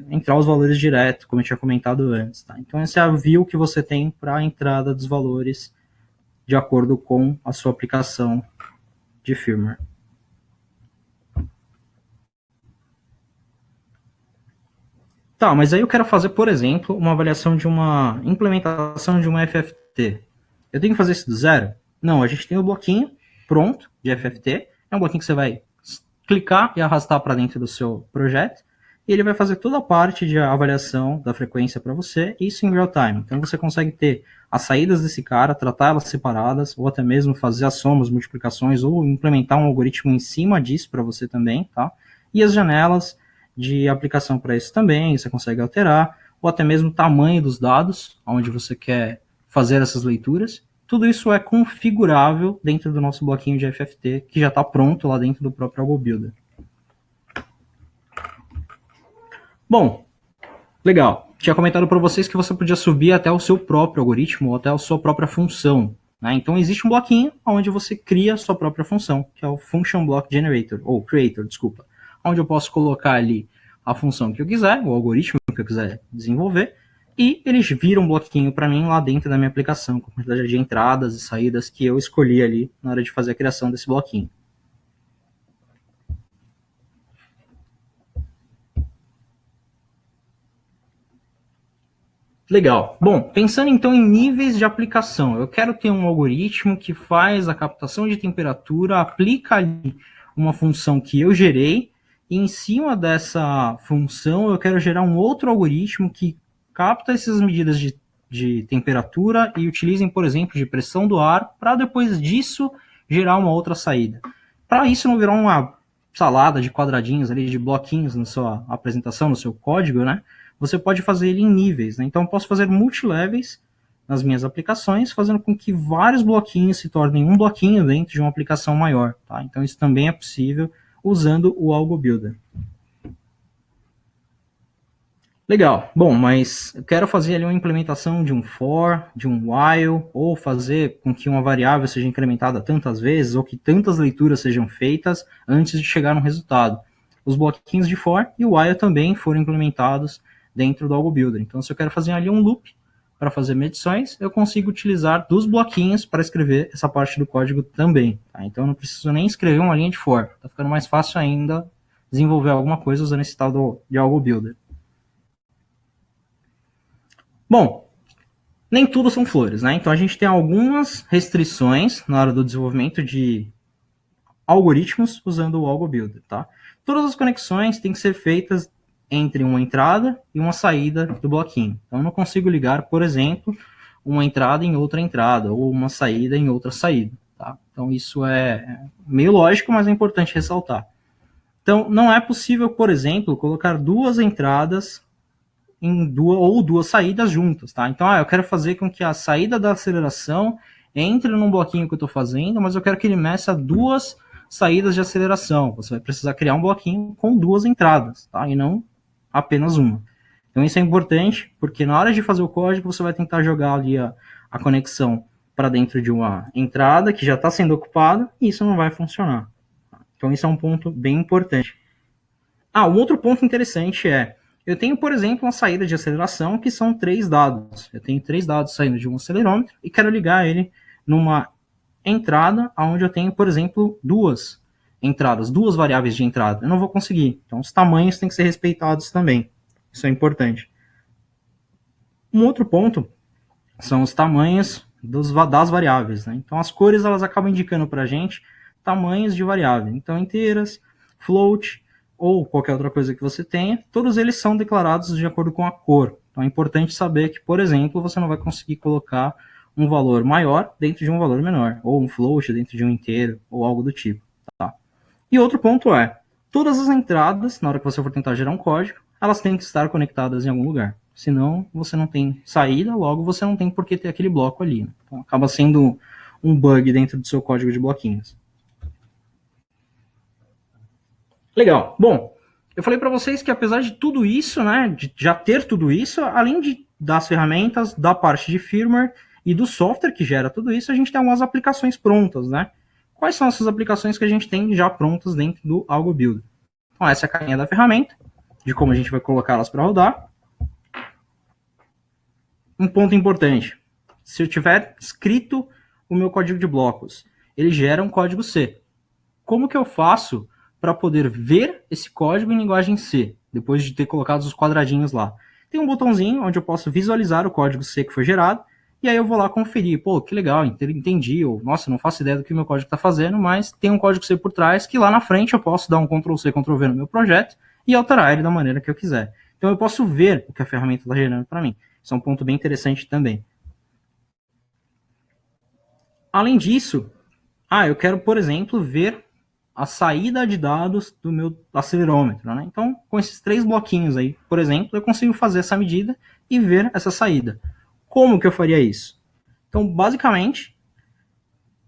entrar os valores direto, como eu tinha comentado antes. Tá? Então, esse é a view que você tem para a entrada dos valores de acordo com a sua aplicação de firmware. Tá, mas aí eu quero fazer, por exemplo, uma avaliação de uma implementação de uma FFT. Eu tenho que fazer isso do zero? Não, a gente tem o bloquinho pronto de FFT. É um bloquinho que você vai clicar e arrastar para dentro do seu projeto. E ele vai fazer toda a parte de avaliação da frequência para você, isso em real time. Então você consegue ter as saídas desse cara, tratar elas separadas, ou até mesmo fazer as somas, multiplicações, ou implementar um algoritmo em cima disso para você também, tá? E as janelas de aplicação para isso também, você consegue alterar, ou até mesmo o tamanho dos dados, onde você quer fazer essas leituras. Tudo isso é configurável dentro do nosso bloquinho de FFT, que já está pronto lá dentro do próprio AlgoBuilder. Bom, legal. Tinha comentado para vocês que você podia subir até o seu próprio algoritmo ou até a sua própria função. Né? Então existe um bloquinho onde você cria a sua própria função, que é o Function Block Generator, ou Creator, desculpa. Onde eu posso colocar ali a função que eu quiser, o algoritmo que eu quiser desenvolver, e eles viram um bloquinho para mim lá dentro da minha aplicação, com a quantidade de entradas e saídas que eu escolhi ali na hora de fazer a criação desse bloquinho. Legal. Bom, pensando então em níveis de aplicação, eu quero ter um algoritmo que faz a captação de temperatura, aplica ali uma função que eu gerei, e em cima dessa função eu quero gerar um outro algoritmo que capta essas medidas de temperatura e utilizem, por exemplo, de pressão do ar, para depois disso gerar uma outra saída. Para isso não virar uma salada de quadradinhos ali, de bloquinhos na sua apresentação, no seu código, né? Você pode fazer ele em níveis, né? Então eu posso fazer multilevels nas minhas aplicações, fazendo com que vários bloquinhos se tornem um bloquinho dentro de uma aplicação maior, tá? Então isso também é possível usando o Algo Builder. Legal. Bom, mas eu quero fazer ali uma implementação de um for, de um while, ou fazer com que uma variável seja incrementada tantas vezes, ou que tantas leituras sejam feitas antes de chegar no resultado. Os bloquinhos de for e o while também foram implementados dentro do Algo Builder. Então, se eu quero fazer ali um loop para fazer medições, eu consigo utilizar dos bloquinhos para escrever essa parte do código também. Tá? Então, eu não preciso nem escrever uma linha de for. Está ficando mais fácil ainda desenvolver alguma coisa usando esse tal de Algo Builder. Bom, nem tudo são flores, né? Então a gente tem algumas restrições na hora do desenvolvimento de algoritmos usando o Algo Builder, tá? Todas as conexões têm que ser feitas entre uma entrada e uma saída do bloquinho. Então eu não consigo ligar, por exemplo, uma entrada em outra entrada ou uma saída em outra saída, tá? Então isso é meio lógico, mas é importante ressaltar. Então não é possível, por exemplo, colocar duas entradas em duas saídas juntas, tá? Então, eu quero fazer com que a saída da aceleração entre num bloquinho que eu estou fazendo, mas eu quero que ele meça duas saídas de aceleração. Você vai precisar criar um bloquinho com duas entradas, tá? E não apenas uma. Então, isso é importante, porque na hora de fazer o código, você vai tentar jogar ali a conexão para dentro de uma entrada que já está sendo ocupada, e isso não vai funcionar. Então, isso é um ponto bem importante. Um outro ponto interessante é, eu tenho, por exemplo, uma saída de aceleração que são 3 dados. Eu tenho 3 dados saindo de um acelerômetro e quero ligar ele numa entrada onde eu tenho, por exemplo, duas entradas, duas variáveis de entrada. Eu não vou conseguir. Então, os tamanhos têm que ser respeitados também. Isso é importante. Um outro ponto são os tamanhos das variáveis, né? Então, as cores elas acabam indicando para a gente tamanhos de variável. Então, inteiras, float, ou qualquer outra coisa que você tenha, todos eles são declarados de acordo com a cor. Então é importante saber que, por exemplo, você não vai conseguir colocar um valor maior dentro de um valor menor, ou um float dentro de um inteiro, ou algo do tipo. Tá? E outro ponto é, todas as entradas, na hora que você for tentar gerar um código, elas têm que estar conectadas em algum lugar. Senão, você não tem saída, logo você não tem por que ter aquele bloco ali. Né? Então acaba sendo um bug dentro do seu código de bloquinhos. Legal. Bom, eu falei para vocês que apesar de tudo isso, né, de já ter tudo isso, além das ferramentas, da parte de firmware e do software que gera tudo isso, a gente tem algumas aplicações prontas, né? Quais são essas aplicações que a gente tem já prontas dentro do Algo Builder? Então, essa é a carinha da ferramenta, de como a gente vai colocá-las para rodar. Um ponto importante, se eu tiver escrito o meu código de blocos, ele gera um código C. Como que eu faço para poder ver esse código em linguagem C, depois de ter colocado os quadradinhos lá? Tem um botãozinho onde eu posso visualizar o código C que foi gerado, e aí eu vou lá conferir, pô, que legal, entendi, ou nossa, não faço ideia do que o meu código está fazendo, mas tem um código C por trás, que lá na frente eu posso dar um Ctrl+C, Ctrl+V no meu projeto, e alterar ele da maneira que eu quiser. Então eu posso ver o que a ferramenta está gerando para mim. Isso é um ponto bem interessante também. Além disso, eu quero, por exemplo, ver a saída de dados do meu acelerômetro, né? Então, com esses 3 bloquinhos aí, por exemplo, eu consigo fazer essa medida e ver essa saída. Como que eu faria isso? Então, basicamente,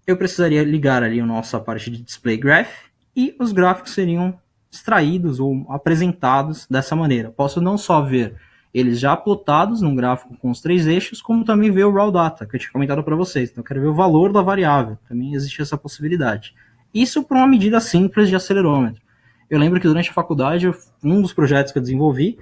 eu precisaria ligar ali a nossa parte de display graph e os gráficos seriam extraídos ou apresentados dessa maneira. Posso não só ver eles já plotados num gráfico com os 3 eixos, como também ver o raw data, que eu tinha comentado para vocês. Então, eu quero ver o valor da variável. Também existe essa possibilidade. Isso por uma medida simples de acelerômetro. Eu lembro que durante a faculdade, um dos projetos que eu desenvolvi,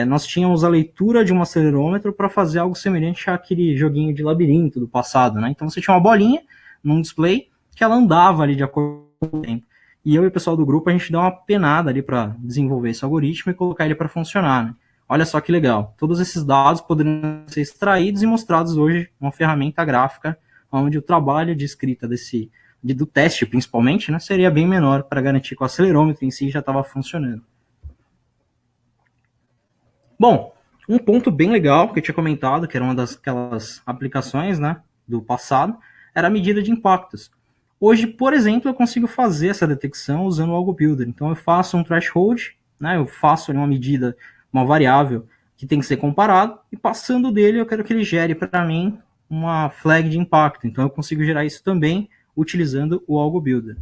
nós tínhamos a leitura de um acelerômetro para fazer algo semelhante àquele joguinho de labirinto do passado, né? Então você tinha uma bolinha num display que ela andava ali de acordo com o tempo. E eu e o pessoal do grupo, a gente deu uma penada ali para desenvolver esse algoritmo e colocar ele para funcionar, né? Olha só que legal. Todos esses dados poderiam ser extraídos e mostrados hoje numa ferramenta gráfica, onde o trabalho de escrita do teste, principalmente, né, seria bem menor para garantir que o acelerômetro em si já estava funcionando. Bom, um ponto bem legal que eu tinha comentado, que era uma daquelas aplicações, né, do passado, era a medida de impactos. Hoje, por exemplo, eu consigo fazer essa detecção usando o Algo Builder. Então, eu faço um threshold, né, eu faço uma medida, uma variável que tem que ser comparado, e passando dele, eu quero que ele gere para mim uma flag de impacto. Então, eu consigo gerar isso também utilizando o Algo Builder.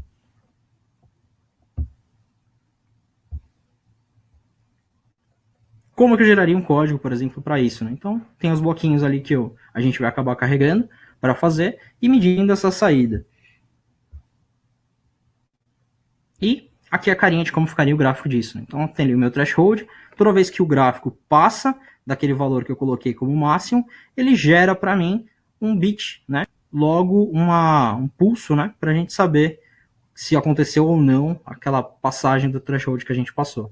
Como que eu geraria um código, por exemplo, para isso? Né? Então, tem os bloquinhos ali que a gente vai acabar carregando para fazer e medindo essa saída. E aqui a carinha de como ficaria o gráfico disso. Né? Então, tem ali o meu threshold. Toda vez que o gráfico passa daquele valor que eu coloquei como máximo, ele gera para mim um bit, né? Logo um pulso, né? Para a gente saber se aconteceu ou não aquela passagem do threshold que a gente passou.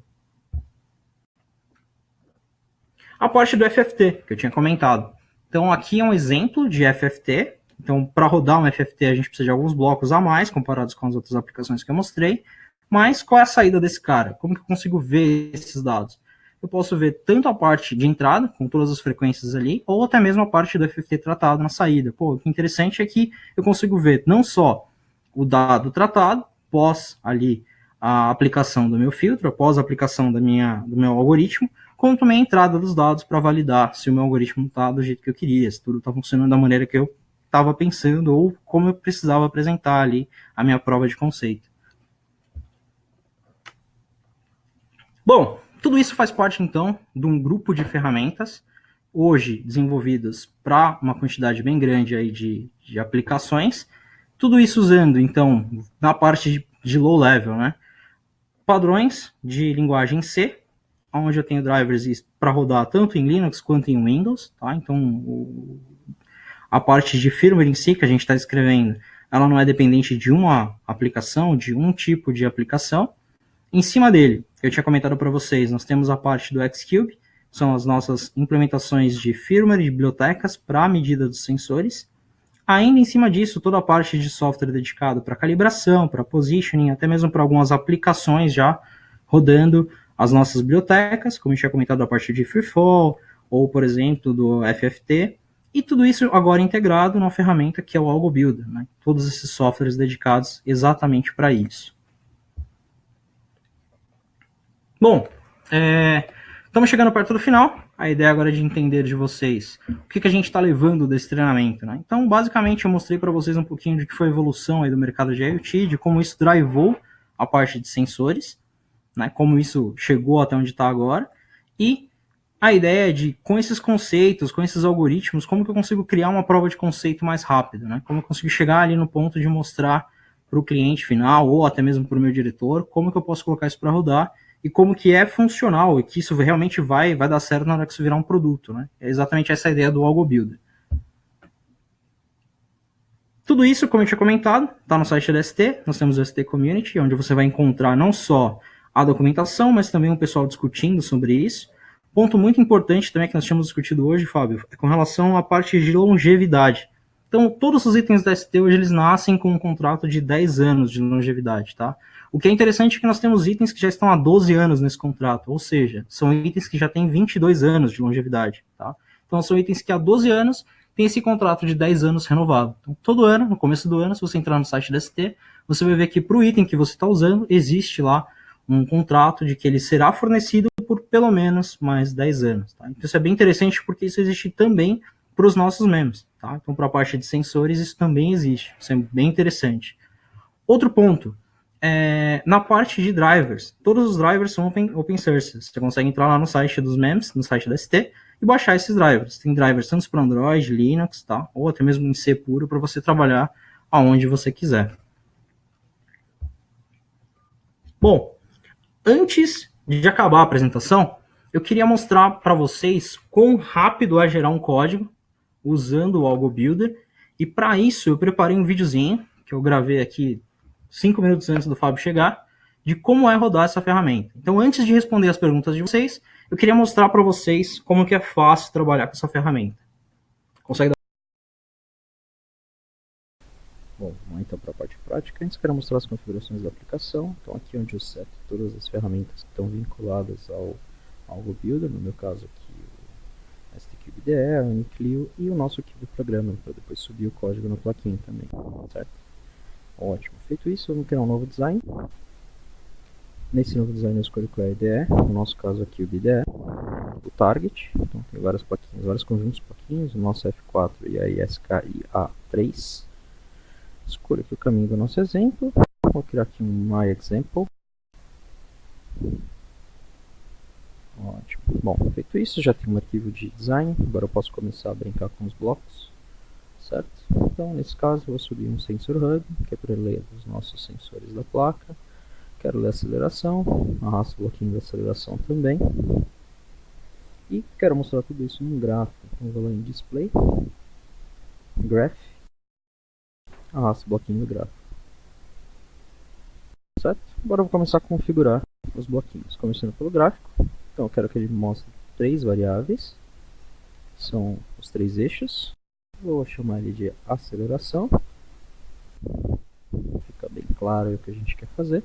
A parte do FFT, que eu tinha comentado. Então, aqui é um exemplo de FFT. Então, para rodar um FFT, a gente precisa de alguns blocos a mais, comparados com as outras aplicações que eu mostrei. Mas qual é a saída desse cara? Como que eu consigo ver esses dados? Eu posso ver tanto a parte de entrada, com todas as frequências ali, ou até mesmo a parte do FFT tratado na saída. Pô, o que é interessante é que eu consigo ver não só o dado tratado, pós ali a aplicação do meu filtro, após a aplicação do meu algoritmo, como também a entrada dos dados para validar se o meu algoritmo está do jeito que eu queria, se tudo está funcionando da maneira que eu estava pensando, ou como eu precisava apresentar ali a minha prova de conceito. Bom, tudo isso faz parte, então, de um grupo de ferramentas, hoje desenvolvidas para uma quantidade bem grande aí de aplicações, tudo isso usando, então, na parte de low level, né, padrões de linguagem C, onde eu tenho drivers para rodar tanto em Linux quanto em Windows, tá? Então, a parte de firmware em si que a gente está escrevendo, ela não é dependente de uma aplicação, de um tipo de aplicação. Em cima dele, eu tinha comentado para vocês, nós temos a parte do Xcube, são as nossas implementações de firmware e bibliotecas para a medida dos sensores. Ainda em cima disso, toda a parte de software dedicado para calibração, para positioning, até mesmo para algumas aplicações já rodando as nossas bibliotecas, como eu tinha comentado, a parte de Freefall, ou, por exemplo, do FFT, e tudo isso agora integrado numa ferramenta que é o Algo Builder, né? Todos esses softwares dedicados exatamente para isso. Bom, estamos chegando perto do final. A ideia agora é de entender de vocês o que a gente está levando desse treinamento. Né? Então, basicamente, eu mostrei para vocês um pouquinho de que foi a evolução aí do mercado de IoT, de como isso drivou a parte de sensores, né, como isso chegou até onde está agora, e a ideia é de, com esses conceitos, com esses algoritmos, como que eu consigo criar uma prova de conceito mais rápido, né? Como eu consigo chegar ali no ponto de mostrar para o cliente final, ou até mesmo para o meu diretor, como que eu posso colocar isso para rodar, e como que é funcional, e que isso realmente vai dar certo na hora que isso virar um produto, né? É exatamente essa a ideia do Algo Builder. Tudo isso, como eu tinha comentado, está no site da ST, nós temos o ST Community, onde você vai encontrar não só a documentação, mas também o pessoal discutindo sobre isso. Ponto muito importante também que nós tínhamos discutido hoje, Fábio, é com relação à parte de longevidade. Então, todos os itens da ST hoje, eles nascem com um contrato de 10 anos de longevidade, tá? O que é interessante é que nós temos itens que já estão há 12 anos nesse contrato, ou seja, são itens que já têm 22 anos de longevidade, tá? Então, são itens que há 12 anos tem esse contrato de 10 anos renovado. Então, todo ano, no começo do ano, se você entrar no site da ST, você vai ver que para o item que você está usando, existe lá um contrato de que ele será fornecido por pelo menos mais 10 anos. Tá? Então isso é bem interessante porque isso existe também para os nossos membros. Tá? Então para a parte de sensores isso também existe. Isso é bem interessante. Outro ponto, na parte de drivers, todos os drivers são open source. Você consegue entrar lá no site dos MEMS, no site da ST, e baixar esses drivers. Tem drivers tanto para Android, Linux, tá? Ou até mesmo em C puro para você trabalhar aonde você quiser. Bom, antes de acabar a apresentação, eu queria mostrar para vocês quão rápido é gerar um código usando o Algo Builder. E para isso eu preparei um videozinho que eu gravei aqui 5 minutos antes do Fábio chegar, de como é rodar essa ferramenta. Então, antes de responder as perguntas de vocês, eu queria mostrar para vocês como que é fácil trabalhar com essa ferramenta. Consegue dar... Bom, vamos lá então para a parte prática. Antes quero mostrar as configurações da aplicação. Então aqui onde eu seto todas as ferramentas que estão vinculadas ao Builder, no meu caso aqui o STCube IDE, o Uniclio e o nosso Cube Programmer, para depois subir o código no plugin também, certo? Ótimo. Feito isso, eu vou criar um novo design. Nesse novo design eu escolho qual é a IDE, no nosso caso aqui o IDE, o Target, então tem várias plaquinhas, vários conjuntos de plaquinhas, o nosso F4 e a ISKIA3. Escolho aqui o caminho do nosso exemplo, vou criar aqui um MyExample. Ótimo. Bom, feito isso, já tenho um arquivo de design, agora eu posso começar a brincar com os blocos, certo? Então, nesse caso, eu vou subir um Sensor Hub, que é para ler os nossos sensores da placa. Quero ler a aceleração, arrasto o bloquinho da aceleração também. E quero mostrar tudo isso num gráfico, então eu vou lá em Display, Graph, arrasto o bloquinho do gráfico. Certo? Agora eu vou começar a configurar os bloquinhos, começando pelo gráfico. Então eu quero que ele mostre 3 variáveis, são os 3 eixos. Vou chamar ele de aceleração, fica bem claro o que a gente quer fazer.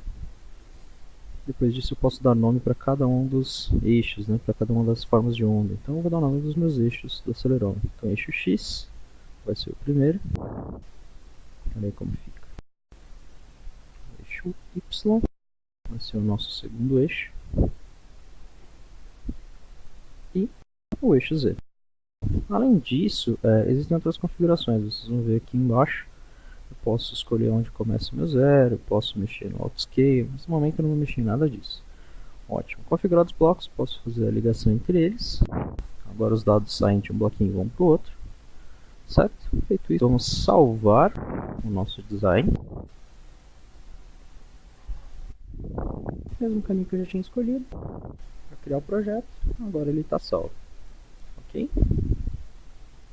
Depois disso eu posso dar nome para cada um dos eixos, né, para cada uma das formas de onda. Então eu vou dar o nome dos meus eixos do acelerômetro. Então eixo X vai ser o primeiro, olha aí como fica. Eixo Y vai ser o nosso segundo eixo. E o eixo Z. Além disso, existem outras configurações, vocês vão ver aqui embaixo. Eu posso escolher onde começa o meu zero, posso mexer no autoscale, mas no momento eu não vou mexer em nada disso. Ótimo. Configurados os blocos, posso fazer a ligação entre eles. Agora os dados saem de um bloquinho e vão para o outro. Certo? Feito isso, vamos salvar o nosso design. Mesmo caminho que eu já tinha escolhido para criar o projeto. Agora ele está salvo. Ok?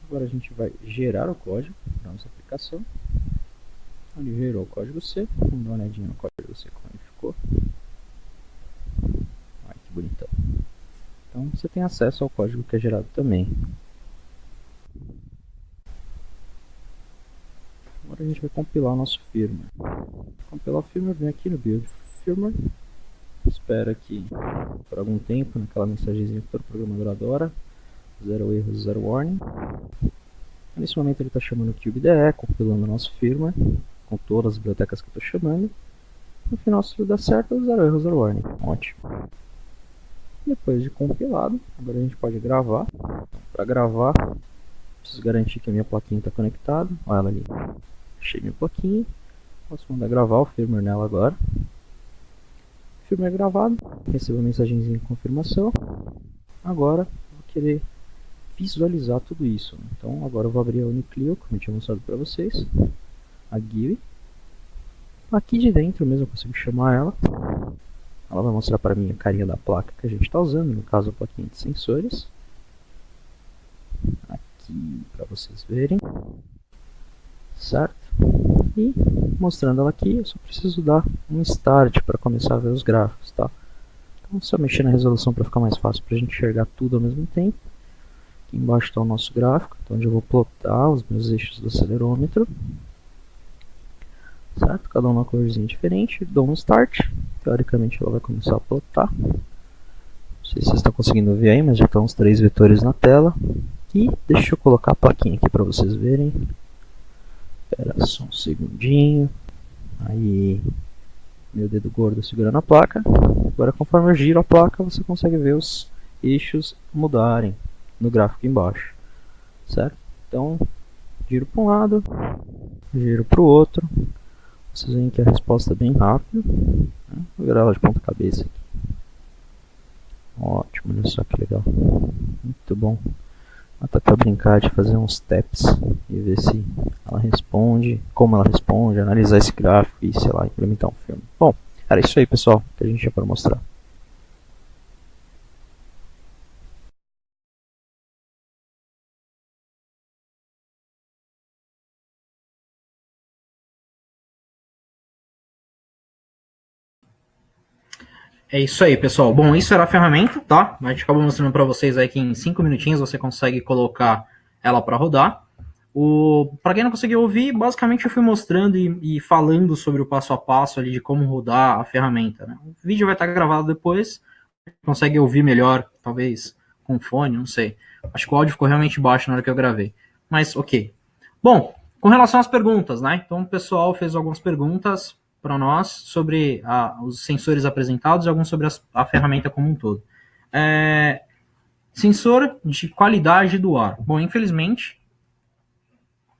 Agora a gente vai gerar o código da nossa aplicação. Ele gerou o código C. Vamos dar uma olhadinha no código C como ele ficou. Ai, que bonitão. Então você tem acesso ao código que é gerado também. Agora a gente vai compilar o nosso firmware. Compilar o firmware, vem aqui no Build Firmware. Espera aqui por algum tempo, naquela mensagenzinha que todo programador adora. 0 erros, 0 warning. Nesse momento ele está chamando o Cube IDE, compilando o nosso firmware, com todas as bibliotecas que eu estou chamando. No final, se tudo der certo, 0 erros, 0 warning. Ótimo. Depois de compilado, agora a gente pode gravar. Para gravar, preciso garantir que a minha plaquinha está conectada. Olha ela ali. Achei minha plaquinha. Posso mandar gravar o firmware nela agora. Firmware gravado. Recebo a mensagenzinha de confirmação. Agora, vou querer visualizar tudo isso. Então agora eu vou abrir a Uniclio, como eu tinha mostrado para vocês, a GUI. Aqui de dentro mesmo eu consigo chamar ela. Ela vai mostrar para mim a carinha da placa que a gente está usando, no caso a plaquinha de sensores. Aqui para vocês verem. Certo? E mostrando ela aqui, eu só preciso dar um start para começar a ver os gráficos, tá? Então só mexer na resolução para ficar mais fácil para a gente enxergar tudo ao mesmo tempo. Aqui embaixo está o nosso gráfico, então onde eu vou plotar os meus eixos do acelerômetro. Certo? Cada um uma corzinha diferente. Dou um start. Teoricamente ela vai começar a plotar. Não sei se vocês estão conseguindo ver aí, mas já estão os 3 vetores na tela. E deixa eu colocar a plaquinha aqui para vocês verem. Espera só um segundinho. Aí, meu dedo gordo segurando a placa. Agora conforme eu giro a placa, você consegue ver os eixos mudarem no gráfico embaixo, certo? Então, giro para um lado, giro para o outro, vocês veem que a resposta é bem rápida, né? Vou virar ela de ponta cabeça aqui. Ótimo, olha só que legal, muito bom. Até para brincar de fazer uns taps e ver se ela responde, como ela responde, analisar esse gráfico e, sei lá, implementar um filme. Bom, era isso aí, pessoal, que a gente tinha para mostrar. É isso aí, pessoal. Bom, isso era a ferramenta, tá? A gente acabou mostrando para vocês aí que em 5 minutinhos você consegue colocar ela para rodar. Para quem não conseguiu ouvir, basicamente eu fui mostrando e falando sobre o passo a passo ali de como rodar a ferramenta, né? O vídeo vai estar gravado depois, consegue ouvir melhor, talvez com fone, não sei. Acho que o áudio ficou realmente baixo na hora que eu gravei. Mas ok. Bom, com relação às perguntas, né? Então o pessoal fez algumas perguntas para nós sobre os sensores apresentados e alguns sobre a ferramenta como um todo. Sensor de qualidade do ar. Bom, infelizmente,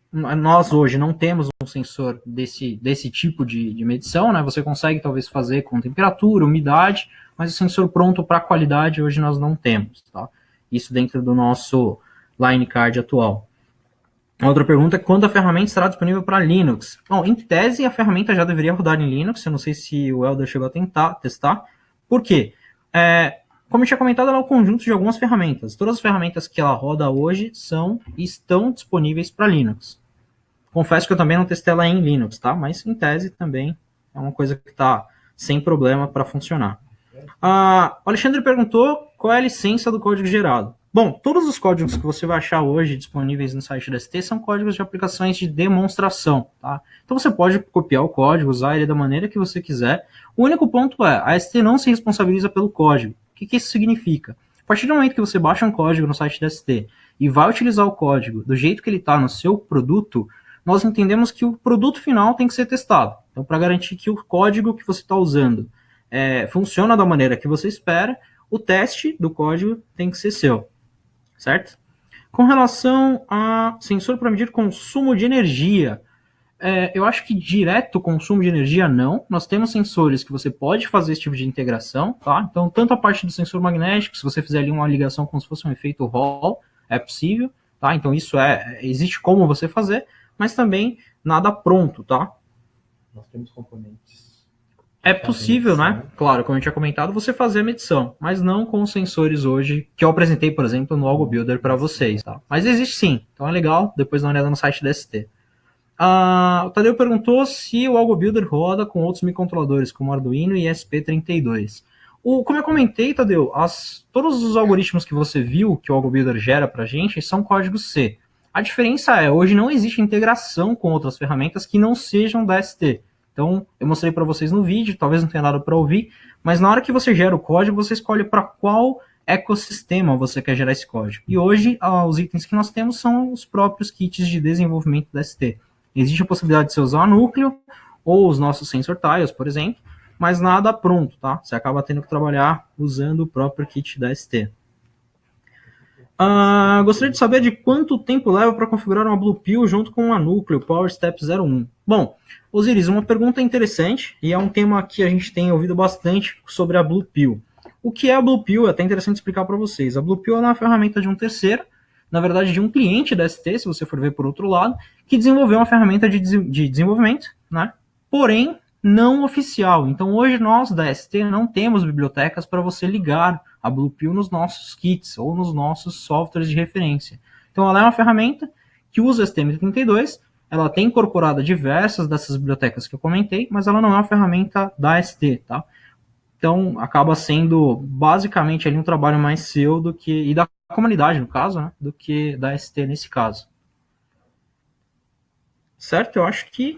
nós hoje não temos um sensor desse tipo de medição, né? Você consegue talvez fazer com temperatura, umidade, mas o sensor pronto para qualidade hoje nós não temos, tá? Isso dentro do nosso line card atual. Outra pergunta é quando a ferramenta estará disponível para Linux. Bom, em tese, a ferramenta já deveria rodar em Linux. Eu não sei se o Helder chegou a testar. Por quê? Como eu tinha comentado, ela é um conjunto de algumas ferramentas. Todas as ferramentas que ela roda hoje estão disponíveis para Linux. Confesso que eu também não testei ela em Linux, tá? Mas em tese também é uma coisa que está sem problema para funcionar. O Alexandre perguntou qual é a licença do código gerado. Bom, todos os códigos que você vai achar hoje disponíveis no site da ST são códigos de aplicações de demonstração, tá? Então você pode copiar o código, usar ele da maneira que você quiser. O único ponto é, a ST não se responsabiliza pelo código. O que isso significa? A partir do momento que você baixa um código no site da ST e vai utilizar o código do jeito que ele está no seu produto, nós entendemos que o produto final tem que ser testado. Então, para garantir que o código que você está usando funciona da maneira que você espera, o teste do código tem que ser seu. Certo? Com relação a sensor para medir consumo de energia, eu acho que direto consumo de energia não. Nós temos sensores que você pode fazer esse tipo de integração, tá? Então, tanto a parte do sensor magnético, se você fizer ali uma ligação como se fosse um efeito Hall, é possível, tá? Então, isso existe como você fazer, mas também nada pronto, tá? Nós temos componentes. É possível, né? Claro, como eu tinha comentado, você fazer a medição, mas não com os sensores hoje que eu apresentei, por exemplo, no Algo Builder para vocês. Tá? Mas existe sim, então é legal, depois dá uma olhada no site da ST. O Tadeu perguntou se o Algo Builder roda com outros microcontroladores, como Arduino e ESP32. Como eu comentei, Tadeu, todos os algoritmos que você viu que o Algo Builder gera para a gente são código C. A diferença hoje não existe integração com outras ferramentas que não sejam da ST. Então, eu mostrei para vocês no vídeo, talvez não tenha nada para ouvir, mas na hora que você gera o código, você escolhe para qual ecossistema você quer gerar esse código. E hoje, os itens que nós temos são os próprios kits de desenvolvimento da ST. Existe a possibilidade de você usar o núcleo, ou os nossos sensor tiles, por exemplo, mas nada pronto, tá? Você acaba tendo que trabalhar usando o próprio kit da ST. Gostaria de saber de quanto tempo leva para configurar uma Blue Pill junto com uma núcleo Power Step 01. Bom, Osiris, uma pergunta interessante e é um tema que a gente tem ouvido bastante sobre a Blue Pill. O que é a Blue Pill? É até interessante explicar para vocês. A Blue Pill é uma ferramenta de um terceiro, na verdade de um cliente da ST, se você for ver por outro lado, que desenvolveu uma ferramenta de desenvolvimento, né? Porém, não oficial. Então, hoje nós da ST não temos bibliotecas para você ligar a Blue Pill nos nossos kits ou nos nossos softwares de referência. Então, ela é uma ferramenta que usa STM32, ela tem incorporado diversas dessas bibliotecas que eu comentei, mas ela não é uma ferramenta da ST, tá? Então, acaba sendo basicamente ali um trabalho mais seu e da comunidade, no caso, né, do que da ST nesse caso. Certo? Eu acho que...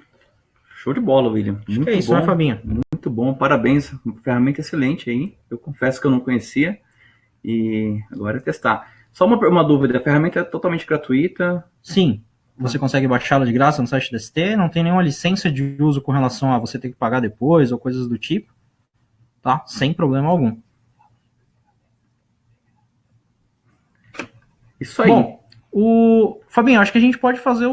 Show de bola, William. Muito é isso, bom, né, Fabinho? Muito bom, parabéns. Ferramenta excelente aí. Eu confesso que eu não conhecia e agora é testar. Só uma dúvida, a ferramenta é totalmente gratuita? Sim, você consegue baixá-la de graça no site da ST, não tem nenhuma licença de uso com relação a você ter que pagar depois ou coisas do tipo, tá? Sem problema algum. Isso aí. Bom, Fabinho, acho que a gente pode fazer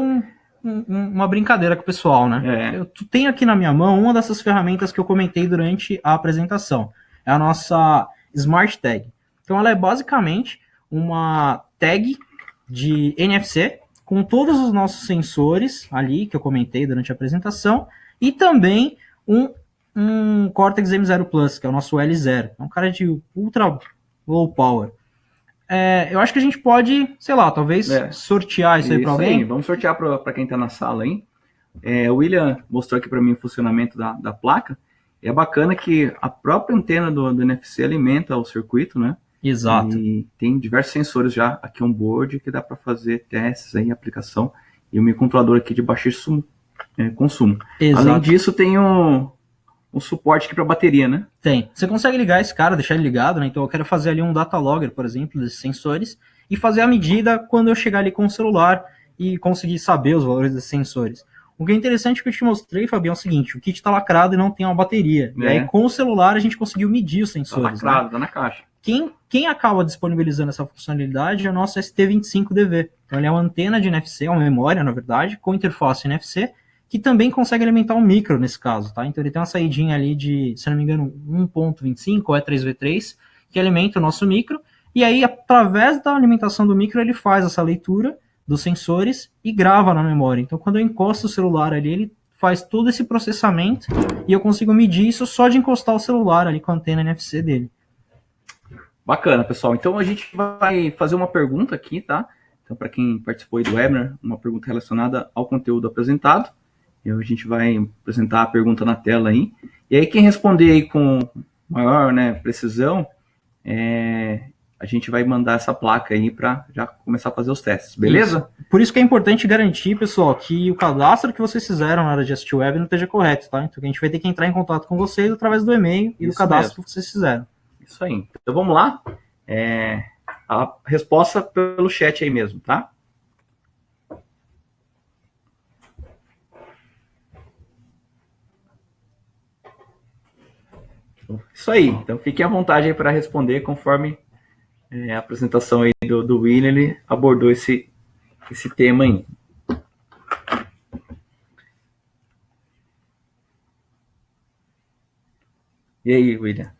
uma brincadeira com o pessoal, né? Eu tenho aqui na minha mão uma dessas ferramentas que eu comentei durante a apresentação. É a nossa Smart Tag. Então ela é basicamente uma tag de NFC com todos os nossos sensores ali que eu comentei durante a apresentação e também um Cortex M0 Plus, que é o nosso L0. É um cara de ultra low power. Eu acho que a gente pode, sei lá, talvez sortear isso aí para alguém. Aí. Vamos sortear para quem está na sala, hein? O William mostrou aqui para mim o funcionamento da placa. E é bacana que a própria antena do NFC alimenta o circuito, né? Exato. E tem diversos sensores já aqui on-board que dá para fazer testes aí, aplicação. E o microcontrolador aqui de baixíssimo consumo. Exato. Além disso, tem um suporte aqui para bateria, né? Tem. Você consegue ligar esse cara, deixar ele ligado, né? Então eu quero fazer ali um data logger, por exemplo, desses sensores, e fazer a medida quando eu chegar ali com o celular e conseguir saber os valores desses sensores. O que é interessante que eu te mostrei, Fabião, é o seguinte, o kit está lacrado e não tem uma bateria. E aí com o celular a gente conseguiu medir os sensores. Tá lacrado, tá na caixa. Quem acaba disponibilizando essa funcionalidade é o nosso ST25DV. Então ele é uma antena de NFC, uma memória, na verdade, com interface NFC, que também consegue alimentar um micro nesse caso, tá? Então ele tem uma saidinha ali de, se não me engano, 1.25 ou 3V3, que alimenta o nosso micro, e aí, através da alimentação do micro, ele faz essa leitura dos sensores e grava na memória. Então, quando eu encosto o celular ali, ele faz todo esse processamento e eu consigo medir isso só de encostar o celular ali com a antena NFC dele. Bacana, pessoal. Então, a gente vai fazer uma pergunta aqui, tá? Então, para quem participou aí do webinar, uma pergunta relacionada ao conteúdo apresentado. E a gente vai apresentar a pergunta na tela aí. E aí, quem responder aí com maior, né, precisão, a gente vai mandar essa placa aí para já começar a fazer os testes, beleza? Isso. Por isso que é importante garantir, pessoal, que o cadastro que vocês fizeram na hora de assistir o webinar esteja correto, tá? Então a gente vai ter que entrar em contato com vocês através do e-mail e do cadastro que vocês fizeram. Isso aí. Então vamos lá. A resposta pelo chat aí mesmo, tá? Isso aí. Então fiquem à vontade aí para responder conforme a apresentação aí do William, ele abordou esse tema aí. E aí, William?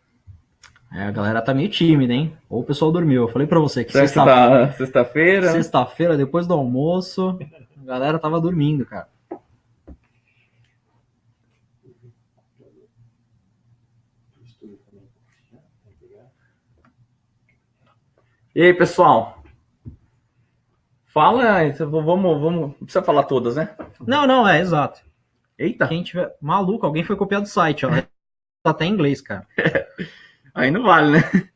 A galera tá meio tímida, hein? Ou o pessoal dormiu. Eu falei pra você que sexta-feira. Sexta-feira, depois do almoço, a galera tava dormindo, cara. E aí, pessoal? Fala, vamos. Não precisa falar todas, né? Não, exato. Eita. Quem tiver maluco, alguém foi copiar do site, ó. Tá até em inglês, cara. Aí não vale, né?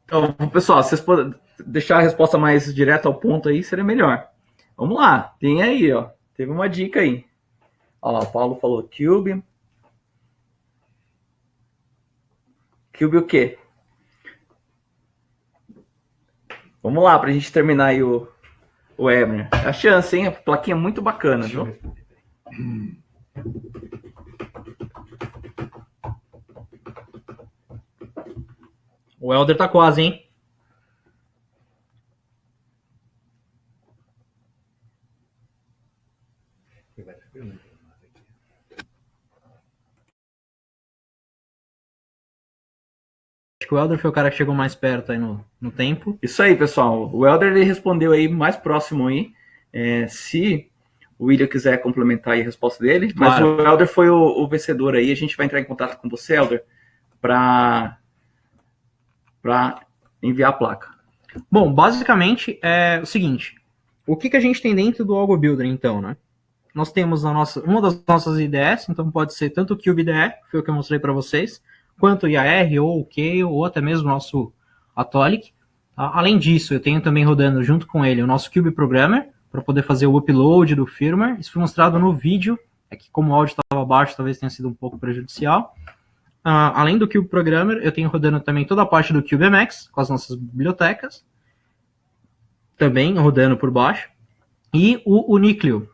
Então, pessoal, se vocês puderem deixar a resposta mais direta ao ponto aí, seria melhor. Vamos lá, tem aí, ó. Teve uma dica aí. Olha lá, o Paulo falou Cube. Cube o quê? Vamos lá, pra gente terminar aí o webinar. A chance, hein? A plaquinha é muito bacana, viu? O Helder tá quase, hein? Acho que o Helder foi o cara que chegou mais perto aí no tempo. Isso aí, pessoal. O Helder ele respondeu aí mais próximo aí. Se o William quiser complementar aí a resposta dele. Claro. Mas o Helder foi o vencedor aí. A gente vai entrar em contato com você, Helder, para enviar a placa. Bom, basicamente é o seguinte. O que a gente tem dentro do Algo Builder, então, né? Nós temos uma das nossas IDEs, então pode ser tanto o Cube IDE, que foi o que eu mostrei para vocês, quanto o IAR, ou o Kale, ou até mesmo o nosso Atolic. Tá? Além disso, eu tenho também rodando junto com ele o nosso Cube Programmer, para poder fazer o upload do firmware. Isso foi mostrado no vídeo, é que como o áudio estava baixo, talvez tenha sido um pouco prejudicial. Além do Cube Programmer, eu tenho rodando também toda a parte do CubeMX, com as nossas bibliotecas, também rodando por baixo. E o Núcleo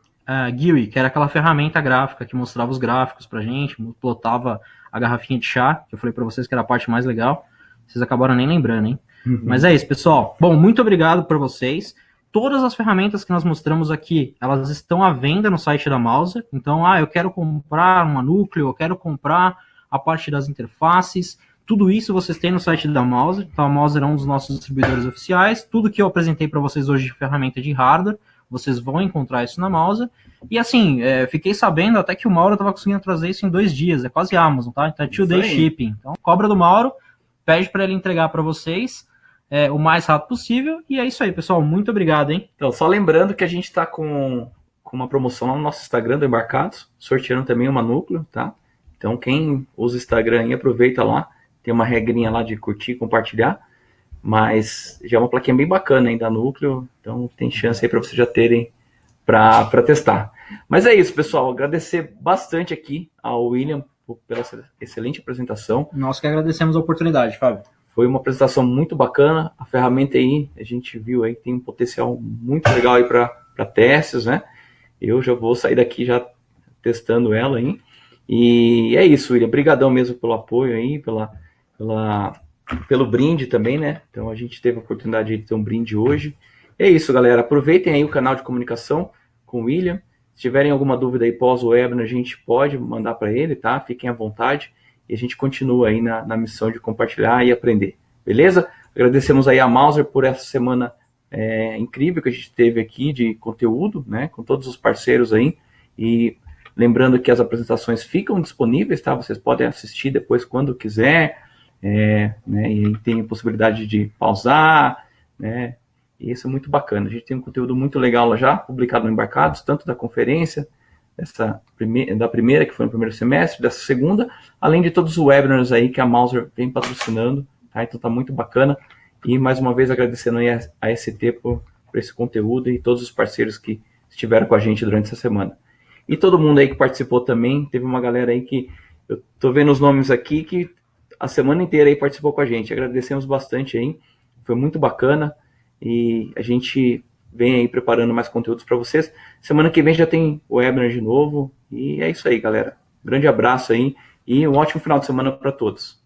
GUI, que era aquela ferramenta gráfica que mostrava os gráficos pra gente, plotava a garrafinha de chá, que eu falei para vocês que era a parte mais legal. Vocês acabaram nem lembrando, hein? Uhum. Mas é isso, pessoal. Bom, muito obrigado para vocês. Todas as ferramentas que nós mostramos aqui, elas estão à venda no site da Mouser. Então, eu quero comprar uma Núcleo, eu quero comprar a parte das interfaces. tudo isso vocês têm no site da Mouser. Então, a Mouser é um dos nossos distribuidores oficiais. Tudo que eu apresentei para vocês hoje de ferramenta de hardware, vocês vão encontrar isso na Mouser. E assim, fiquei sabendo até que o Mauro estava conseguindo trazer isso em 2 dias. É quase Amazon, tá? Então é 2-day shipping. Então, cobra do Mauro, pede para ele entregar para vocês o mais rápido possível. E é isso aí, pessoal. Muito obrigado, hein? Então, só lembrando que a gente está com uma promoção lá no nosso Instagram do Embarcados, sorteando também uma núcleo, tá? Então, quem usa o Instagram aí, aproveita lá. Tem uma regrinha lá de curtir e compartilhar. Mas já é uma plaquinha bem bacana aí da núcleo. Então, tem chance aí para vocês já terem para testar. Mas é isso, pessoal. Agradecer bastante aqui ao William pela excelente apresentação. Nós que agradecemos a oportunidade, Fábio. Foi uma apresentação muito bacana. A ferramenta aí, a gente viu aí, tem um potencial muito legal aí para testes, né? Eu já vou sair daqui já testando ela aí. E é isso, William. Obrigadão mesmo pelo apoio aí, pelo brinde também, né? Então a gente teve a oportunidade de ter um brinde hoje. É isso, galera. Aproveitem aí o canal de comunicação com o William. Se tiverem alguma dúvida aí pós o webinar, a gente pode mandar para ele, tá? Fiquem à vontade. E a gente continua aí na missão de compartilhar e aprender. Beleza? Agradecemos aí a Mouser por essa semana incrível que a gente teve aqui de conteúdo, né? Com todos os parceiros aí. E lembrando que as apresentações ficam disponíveis, tá? Vocês podem assistir depois quando quiser. Né? E tem a possibilidade de pausar, né? E isso é muito bacana. A gente tem um conteúdo muito legal lá já, publicado no Embarcados, tanto da conferência, da primeira, que foi no primeiro semestre, dessa segunda, além de todos os webinars aí que a Mouser vem patrocinando, tá? Então tá muito bacana. E mais uma vez agradecendo aí a ST por esse conteúdo e todos os parceiros que estiveram com a gente durante essa semana. E todo mundo aí que participou também, teve uma galera aí que, eu tô vendo os nomes aqui, que a semana inteira aí participou com a gente. Agradecemos bastante aí, foi muito bacana e a gente vem aí preparando mais conteúdos para vocês. Semana que vem já tem o webinar de novo e é isso aí, galera. Grande abraço aí e um ótimo final de semana para todos.